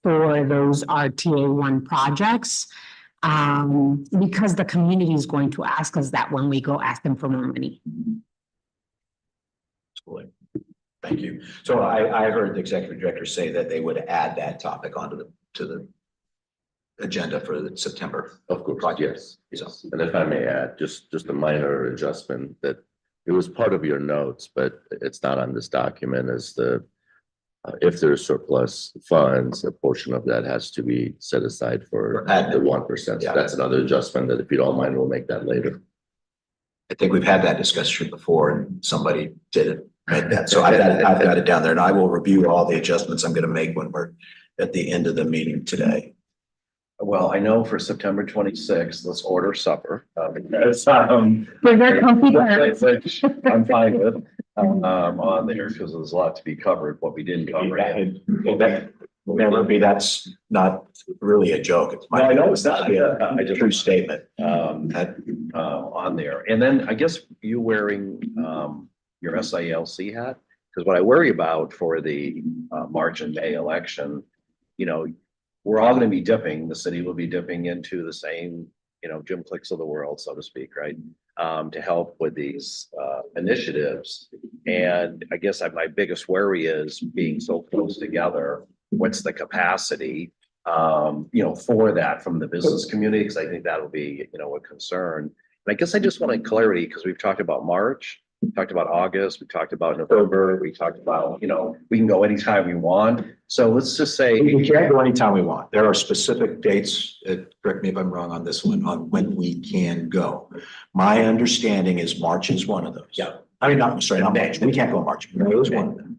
for those RTA one projects? Because the community is going to ask us that when we go ask them for more money. Absolutely. Thank you. So I heard the executive director say that they would add that topic onto the agenda for the September. Of course, project. yes. So, And if I may add, just a minor adjustment that it was part of your notes, but it's not on this document, is the if there's surplus funds, a portion of that has to be set aside for the 1%. Yeah. That's another adjustment that if you don't mind, we'll make that later. I think we've had that discussion before and somebody didn't make that. So I've got it down there, and I will review all the adjustments I'm going to make when we're at the end of the meeting today. Well, I know for September 26th, let's order supper. With their comfy parents. Which I'm fine with, on there, because there's a lot to be covered, what we didn't cover. Maybe that's not really a joke. It's No, I know it's not. a true statement. On there. And then I guess you wearing, your SILC hat, because what I worry about for the, March and May election, you know, we're all going to be dipping, the city will be dipping into the same, you know, Jim Clicks of the world, so to speak, right? To help with these initiatives. And I guess my biggest worry is being so close together. What's the capacity, you know, for that from the business community? Because I think that'll be, you know, a concern. And I guess I just wanted clarity because we've talked about March, we talked about August, we talked about November, we talked about, you know, we can go anytime we want. So let's just say We can't go anytime we want. There are specific dates, correct me if I'm wrong on this one, on when we can go. My understanding is March is one of those. Yeah. I mean, not March. We can't go in March. May is one of them.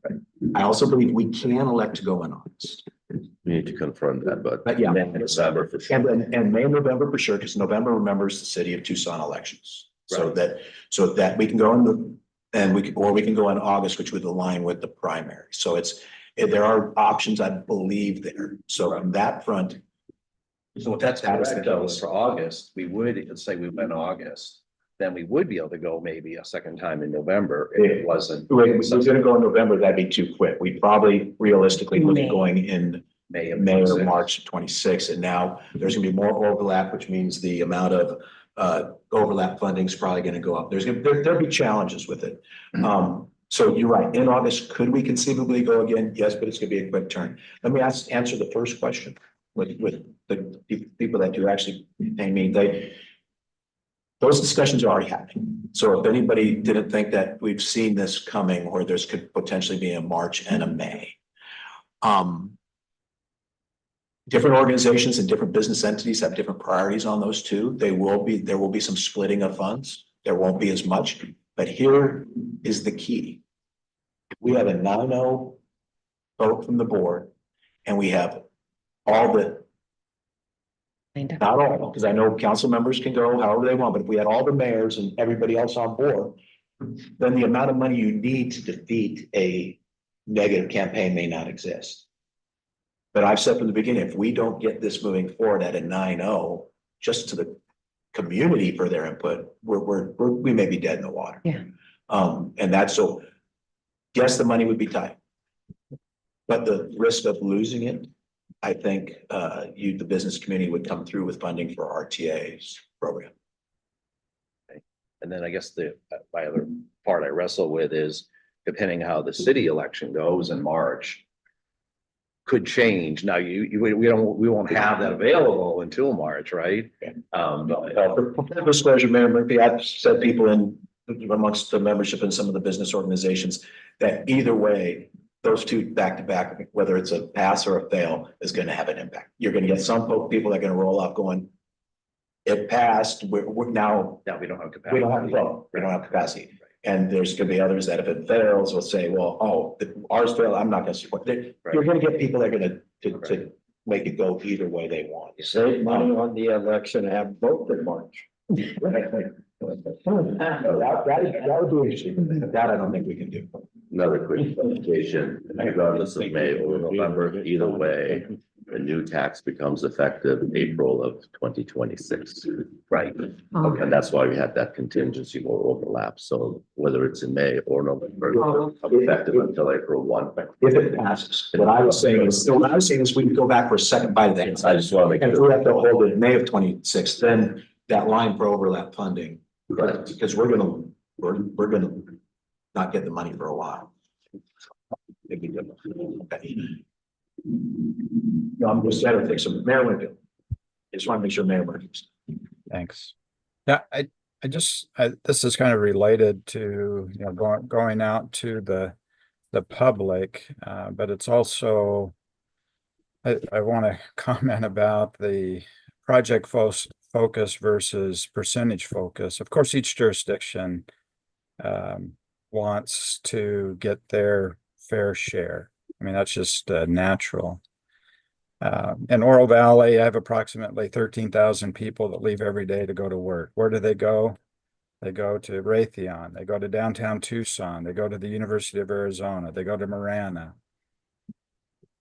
I also believe we can elect to go in August. We need to confirm that, but Yeah. December for sure. And May and November for sure, because November remembers the city of Tucson elections. So that we can go in we can go in August, which would align with the primary. So there are options, I believe, there. So on that front. So if that's correct, though, for August, we would, let's say we went August, then we would be able to go maybe a second time in November if it wasn't. If we was gonna go in November, that'd be too quick. We probably realistically would be going in May May or 26th. March 26. And now there's gonna be more overlap, which means the amount of overlap funding is probably gonna go up. There'll be challenges with it. So you're right. In August, could we conceivably go again? Yes, but it's gonna be a quick turn. Let me answer the first question with the people that do actually pay me. Those discussions are already happening. So if anybody didn't think that we've seen this coming, or there's could potentially be a March and a May. Different organizations and different business entities have different priorities on those two. There will be some splitting of funds. There won't be as much, but here is the key. If we have a 9-0 vote from the board and we have all the, not all, because I know council members can go however they want, but if we had all the mayors and everybody else on board, then the amount of money you need to defeat a negative campaign may not exist. But I've said from the beginning, if we don't get this moving forward at a 9-0, just to the community for their input, we may be dead in the water. Yeah. And that's so, yes, the money would be tight. But the risk of losing it, I think the business community would come through with funding for RTA's program. And then I guess my other part I wrestle with is depending how the city election goes in March. could change. Now, we won't have that available until March, right? For full disclosure, Mayor Murphy, I've said people in amongst the membership in some of the business organizations that either way, those two back to back, whether it's a pass or a fail, is going to have an impact. You're going to get some people that are going to roll out going, it passed, we're now, Now we don't have capacity. we don't have to vote, we don't have capacity. And there's going to be others that if it fails, will say, well, oh, ours failed, I'm not going to support it. You're going to get people that are going to make it go either way they want. Save money on the election, have vote in March. That would be interesting. That I don't think we can do. Another quick clarification, regardless of May or November, either way, the new tax becomes effective April of 2026. Right. Okay, and that's why we had that contingency or overlap. So whether it's in May or November, effective until April 1. If it passes, what I was saying is we can go back for a second bite of that. I just want to make And if sure. we have to hold it in May of 26, then that line for overlap funding, Right. because we're gonna not get the money for a while. It'd be good. Okay. No, I'm just saying, so Mayor Winfield, I just want to make sure Mayor Winfield. Thanks. Yeah, this is kind of related to, going out to the public, but it's also, I want to comment about the project focus versus percentage focus. Of course, each jurisdiction wants to get their fair share. I mean, that's just natural. In Oro Valley, I have approximately 13,000 people that leave every day to go to work. Where do they go? They go to Raytheon, they go to downtown Tucson, they go to the University of Arizona, they go to Marana.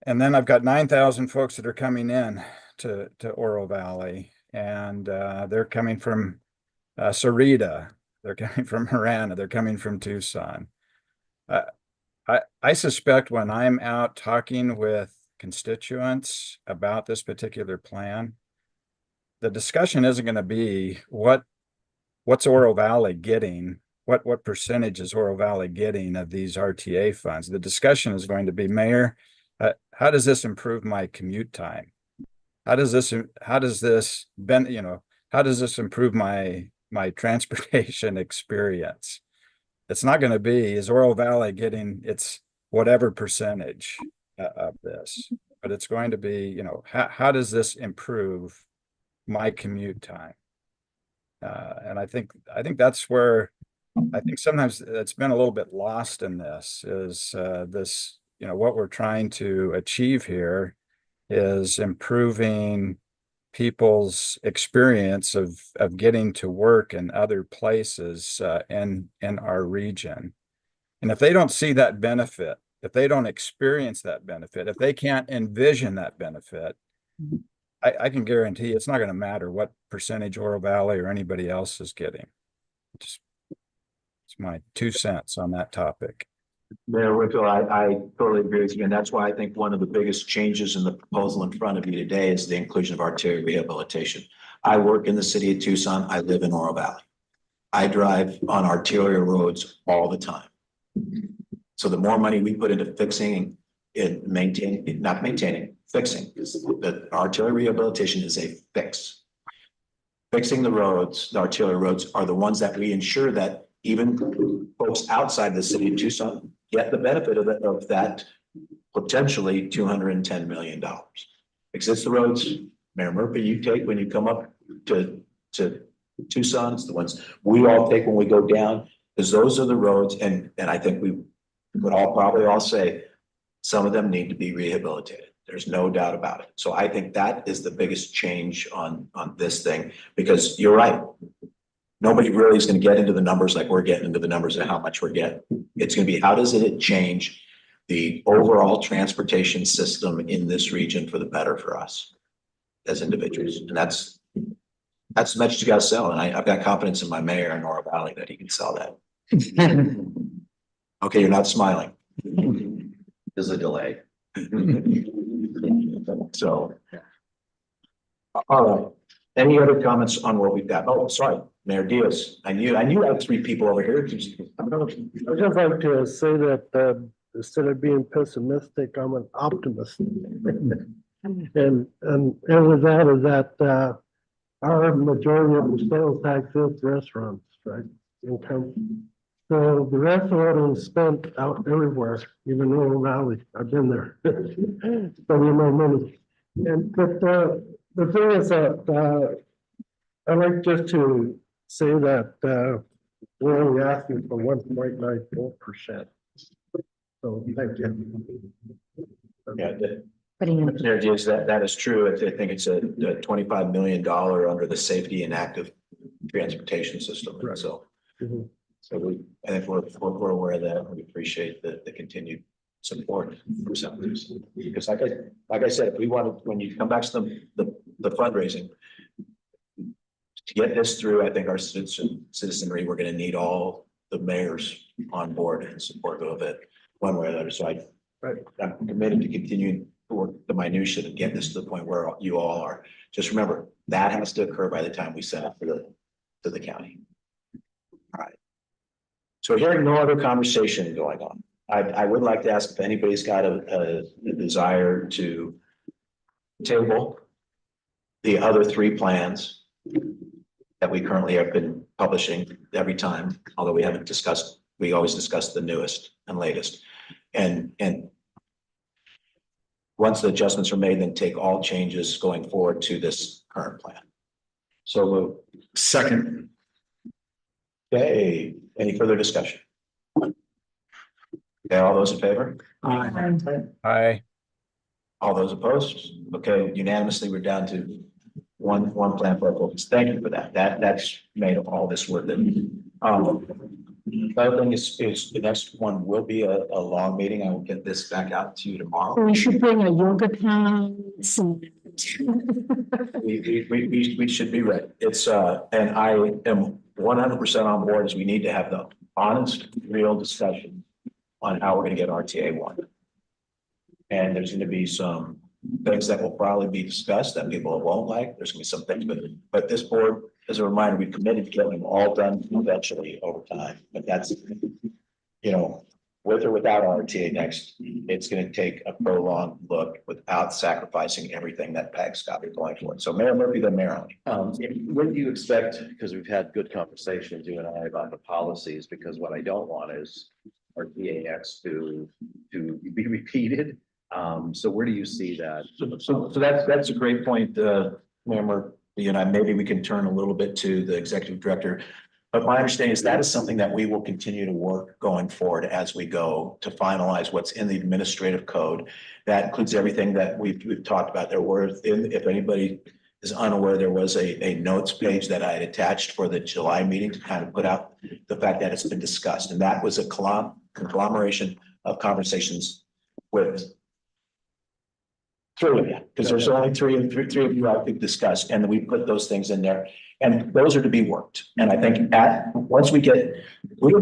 And then I've got 9,000 folks that are coming in to Oro Valley, and they're coming from Sarita, they're coming from Marana, they're coming from Tucson. I suspect when I'm out talking with constituents about this particular plan, the discussion isn't going to be what's Oro Valley getting, what percentage is Oro Valley getting of these RTA funds. The discussion is going to be, Mayor, how does this improve my commute time? How does this improve my transportation experience? It's not going to be, is Oro Valley getting its whatever percentage of this, but it's going to be, how does this improve my commute time? And I think that's where I think sometimes it's been a little bit lost in this is this, what we're trying to achieve here is improving people's experience of getting to work in other places in our region. And if they don't see that benefit, if they don't experience that benefit, if they can't envision that benefit, I can guarantee it's not going to matter what percentage Oro Valley or anybody else is getting. It's my 2 cents on that topic. Mayor Winfield, I totally agree with you. And that's why I think one of the biggest changes in the proposal in front of you today is the inclusion of arterial rehabilitation. I work in the city of Tucson. I live in Oro Valley. I drive on arterial roads all the time. So the more money we put into fixing and fixing, the arterial rehabilitation is a fix. Fixing the roads, the arterial roads are the ones that we ensure that even folks outside the city of Tucson get the benefit of that potentially $210 million. Because it's the roads, Mayor Murphy, you take when you come up to Tucson, it's the ones we all take when we go down, because those are the roads, and I think we would probably all say some of them need to be rehabilitated. There's no doubt about it. So I think that is the biggest change on this thing, because you're right. Nobody really is going to get into the numbers like we're getting into the numbers and how much we're getting. It's going to be, how does it change the overall transportation system in this region for the better for us as individuals? And that's the message you got to sell. And I've got confidence in my mayor in Oro Valley that he can sell that. Okay, you're not smiling. There's a delay. So, all right. Any other comments on what we've got? Oh, sorry, Mayor Diaz. I knew I had 3 people over here. I'd just like to say that instead of being pessimistic, I'm an optimist. And with that is that, our majority of the sales tax is restaurants, right? Income. So the rest of it is spent out everywhere, even in Rural Valley. I've been there. So we know money. But the thing is that, I like just to say that, we're only asking for 1.94%. So thank you. Yeah, Putting in there it is, that is true. I think it's a $25 million under the safety and active transportation system. And Right. so, Mhm. so I think we're aware of that. We appreciate the continued support for some of these. Because like I said, if we wanted, when you come back to the fundraising, to get this through, I think our citizenry, we're gonna need all the mayors on board and support of it one way or the other. So I'm committed to continuing to work the minutia to get this to the point where you all are. Just remember, that has to occur by the time we send it to the county. All right. So hearing no other conversation going on, I would like to ask if anybody's got a desire to table the other three plans that we currently have been publishing every time, although we haven't discussed, we always discuss the newest and latest. And once the adjustments are made, then take all changes going forward to this current plan. So Second. okay, any further discussion? Okay, all those in favor? Aye. All those opposed? Okay, unanimously, we're down to one plan for our focus. Thank you for that. That's made all this worth it. The other thing is the next one will be a long meeting. I will get this back out to you tomorrow. We should bring a yoga pants. We should be ready. It's and I am 100% on board as we need to have the honest, real discussion on how we're gonna get RTA one. And there's gonna be some things that will probably be discussed that people won't like. There's gonna be some things, but this board, as a reminder, we committed to getting them all done eventually over time. But that's, you know, with or without RTA next, it's gonna take a prolonged look without sacrificing everything that PAG's got going for it. So Mayor Murphy, then Mayor Honey. When do you expect, because we've had good conversations, you and I, about the policies, because what I don't want is our TAX to be repeated. So where do you see that? So that's a great point, Mayor Murphy, and maybe we can turn a little bit to the executive director. But my understanding is that is something that we will continue to work going forward as we go to finalize what's in the administrative code. That includes everything that we've talked about. There were, if anybody is unaware, there was a notes page that I had attached for the July meeting to kind of put out the fact that it's been discussed. And that was a conglomeration of conversations with three of you, because there's only three of you I could discuss, and we put those things in there. And those are to be worked. And I think once we don't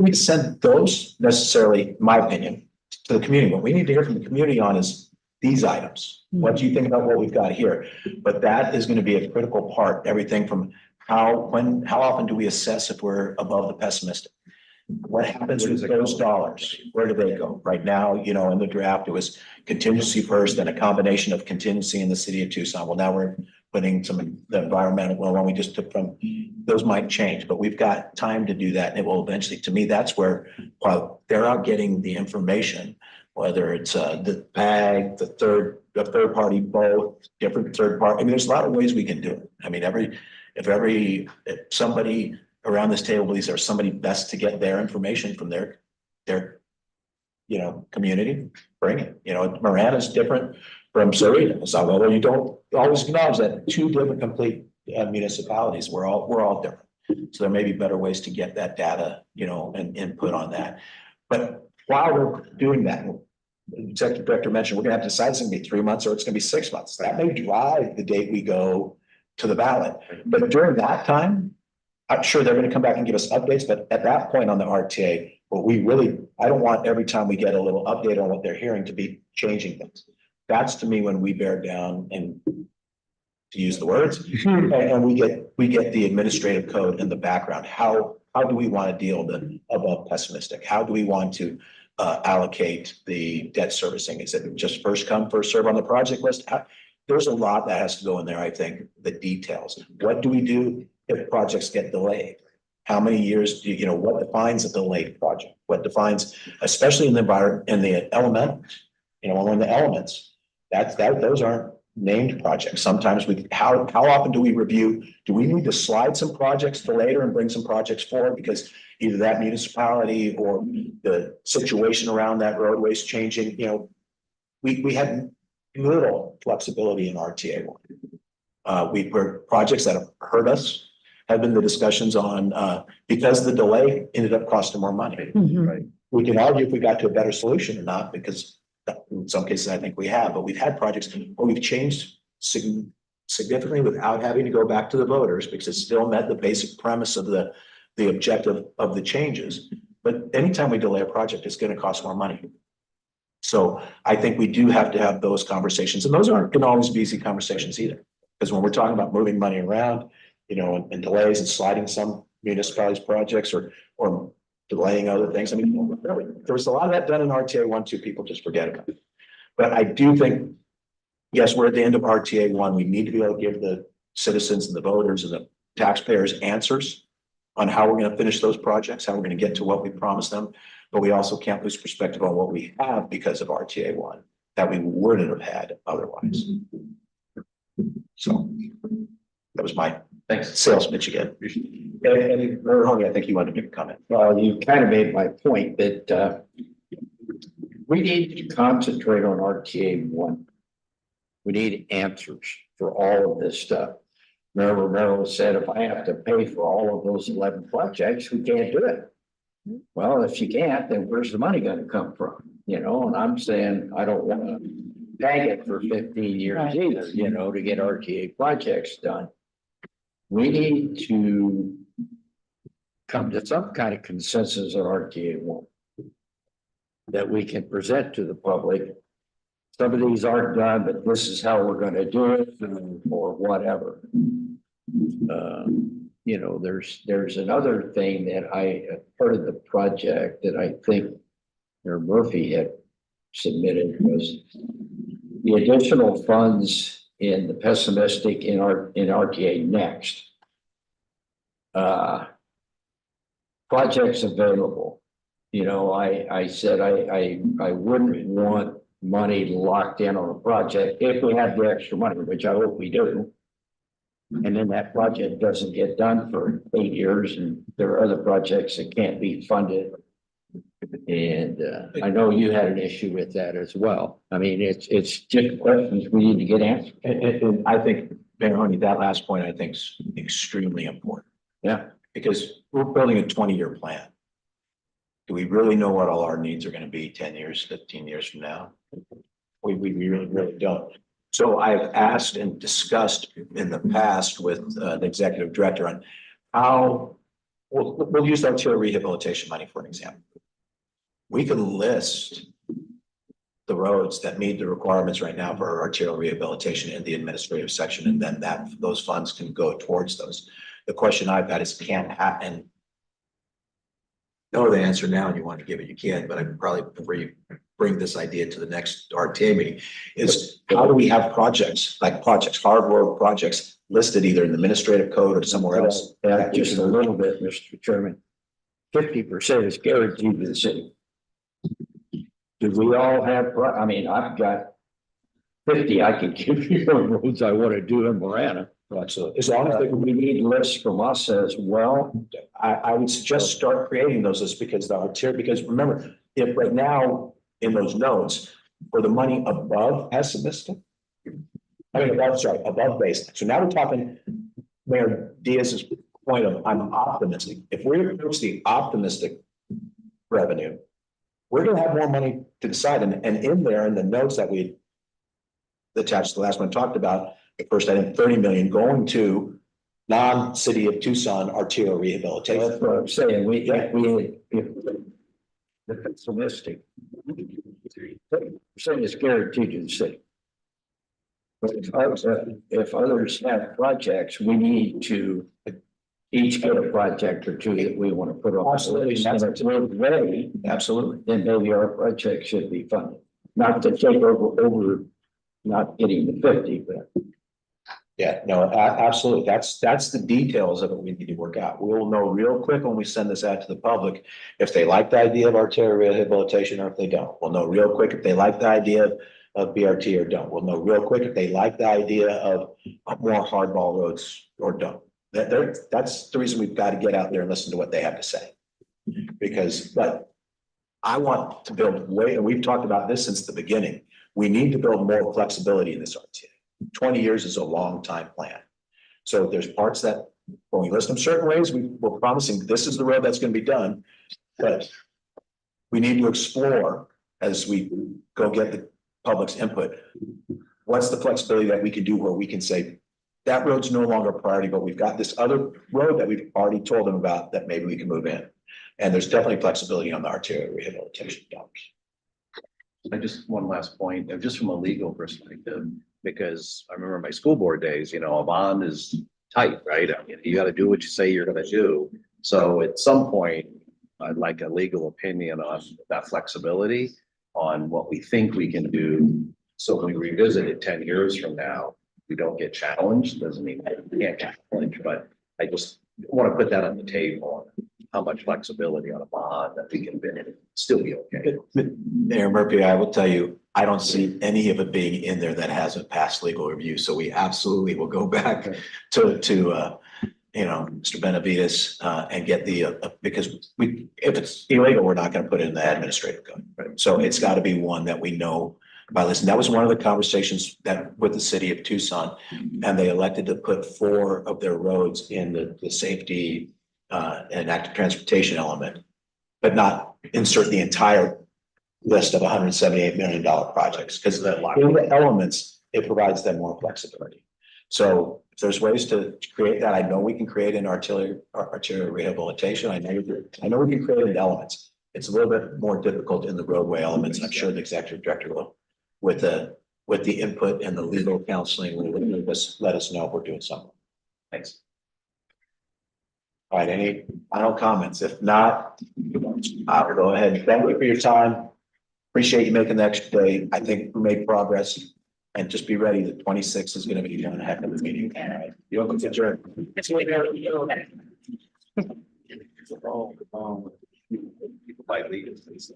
need to send those necessarily, in my opinion, to the community. What we need to hear from the community on is these items. What do you think about what we've got here? But that is going to be a critical part, everything from how often do we assess if we're above the pessimistic? What happens with those dollars? Where do they go? Right now, you know, in the draft, it was contingency first, then a combination of contingency in the city of Tucson. Well, now we're putting the environmental, well, when we just took from, those might change, but we've got time to do that. And it will eventually, to me, that's where, while they're out getting the information, whether it's the PAG, the third party, both different third party. I mean, there's a lot of ways we can do it. I mean, if somebody around this table believes there's somebody best to get their information from their community, bring it. You know, Marana's different from Sarita. So although you don't always acknowledge that two different complete municipalities, we're all different. So there may be better ways to get that data, you know, and input on that. But while we're doing that, the executive director mentioned we're gonna have to decide it's gonna be 3 months or it's gonna be 6 months. That may drive the date we go to the ballot. But during that time, I'm sure they're gonna come back and give us updates, but at that point on the RTA, I don't want every time we get a little update on what they're hearing to be changing things. That's to me when we bear down and, to use the words, and we get the administrative code in the background. How do we want to deal with above pessimistic? How do we want to allocate the debt servicing? Is it just first come, first serve on the project list? There's a lot that has to go in there, I think, the details. What do we do if projects get delayed? How many years do you know, what defines a delayed project? What defines, especially in the environment, in the element, you know, in the elements, those aren't named projects. Sometimes how often do we review? Do we need to slide some projects to later and bring some projects forward because either that municipality or the situation around that roadway is changing? You know, we had little flexibility in RTA one. We were projects that have hurt us have been the discussions on, because the delay ended up costing more money. Mhm. We can argue if we got to a better solution or not, because in some cases I think we have, but we've had projects where we've changed significantly without having to go back to the voters because it still met the basic premise of the objective of the changes. But anytime we delay a project, it's going to cost more money. So I think we do have to have those conversations, and those aren't going to always be easy conversations either. Because when we're talking about moving money around, you know, and delays and sliding some municipalities' projects or delaying other things. I mean, there was a lot of that done in RTA 1, 2, people just forget about it. But I do think, yes, we're at the end of RTA 1. We need to be able to give the citizens and the voters and the taxpayers answers on how we're going to finish those projects, how we're going to get to what we promised them. But we also can't lose perspective on what we have because of RTA 1 that we wouldn't have had otherwise. So that was my sales pitch again. And Ronnie, I think you wanted to make a comment. Well, you kind of made my point that we need to concentrate on RTA 1. We need answers for all of this stuff. Mayor Romero said, if I have to pay for all of those 11 projects, we can't do it. Well, if you can't, then where's the money going to come from? You know, and I'm saying I don't want to bag it for 15 years either, you know, to get RTA projects done. We need to come to some kind of consensus on RTA 1 that we can present to the public. Some of these aren't done, but this is how we're going to do it, or whatever. You know, there's another thing that part of the project that I think Mayor Murphy had submitted was the additional funds in the pessimistic in RTA next. Projects available. You know, I said I wouldn't want money locked in on a project if we had the extra money, which I hope we do. And then that project doesn't get done for 8 years, and there are other projects that can't be funded. And I know you had an issue with that as well. I mean, it's just questions we need to get answered. And I think, Mayor, that last point I think is extremely important. Yeah. Because we're building a 20-year plan. Do we really know what all our needs are going to be 10 years, 15 years from now? We really don't. So I've asked and discussed in the past with the executive director on how we'll use arterial rehabilitation money for an example. We can list the roads that meet the requirements right now for arterial rehabilitation in the administrative section, and then those funds can go towards those. The question I've got is can't happen. Know the answer now and you want to give it, you can, but I probably before you bring this idea to the next RTA meeting is how do we have projects, hard road projects listed either in the administrative code or somewhere else? Just a little bit, Mr. Chairman. 50% is guaranteed to the city. Do we all have, I mean, I've got 50, I can give you the roads I want to do in Marana. Absolutely. As long as We need lists from us as well. I would suggest start creating those lists because because remember, if right now in those notes for the money above pessimistic, above base. So now we're talking Mayor Diaz's point of I'm optimistic. If we approach the optimistic revenue, we're going to have more money to decide. And in there, in the notes that we attached, the last one talked about, the first item, 30 million going to non-city of Tucson arterial rehabilitation. That's what I'm saying. The pessimistic. 30% is guaranteed to the city. But if others have projects, we need to each get a project or two that we want to put on. Absolutely. And if we're ready, Absolutely. then maybe our project should be funded. Not to take over not getting the 50, but. Yeah, no, absolutely. That's the details of it we need to work out. We'll know real quick when we send this out to the public if they like the idea of arterial rehabilitation or if they don't. We'll know real quick if they like the idea of BRT or don't. We'll know real quick if they like the idea of more hardball roads or don't. That's the reason we've got to get out there and listen to what they have to say. But I want to build and we've talked about this since the beginning. We need to build more flexibility in this RTA. 20 years is a long time plan. So there's parts that, when we list them certain ways, we're promising this is the road that's going to be done. But we need to explore as we go get the public's input. What's the flexibility that we can do where we can say, that road's no longer a priority, but we've got this other road that we've already told them about that maybe we can move in. And there's definitely flexibility on the arterial rehabilitation dollars. I just, one last point, just from a legal perspective, because I remember my school board days, you know, a bond is tight, right? I mean, you gotta do what you say you're gonna do. So at some point, I'd like a legal opinion on that flexibility on what we think we can do. So when we revisit it 10 years from now, we don't get challenged, doesn't mean we can't get challenged, but I just want to put that on the table. How much flexibility on a bond that we can bid and still be okay. Mayor Murphy, I will tell you, I don't see any of it being in there that hasn't passed legal review. So we absolutely will go back to Mr. Benavides, and get because if it's illegal, we're not going to put it in the administrative code. Right? So it's got to be one that we know by listening. That was one of the conversations that with the city of Tucson, and they elected to put 4 of their roads in the safety and active transportation element, but not insert the entire list of $178 million projects, because in the elements, it provides them more flexibility. So if there's ways to create that, I know we can create an arterial rehabilitation. I know we can create it in elements. It's a little bit more difficult in the roadway elements. I'm sure the executive director will, with the input and the legal counseling, will let us know if we're doing something. Thanks. All right, any final comments? If not, I'll go ahead. Thank you for your time. Appreciate you making the extra day. I think we made progress, and just be ready. The 26th is going to be one heck of a meeting. All right, you're welcome to adjourn. People buy legal things.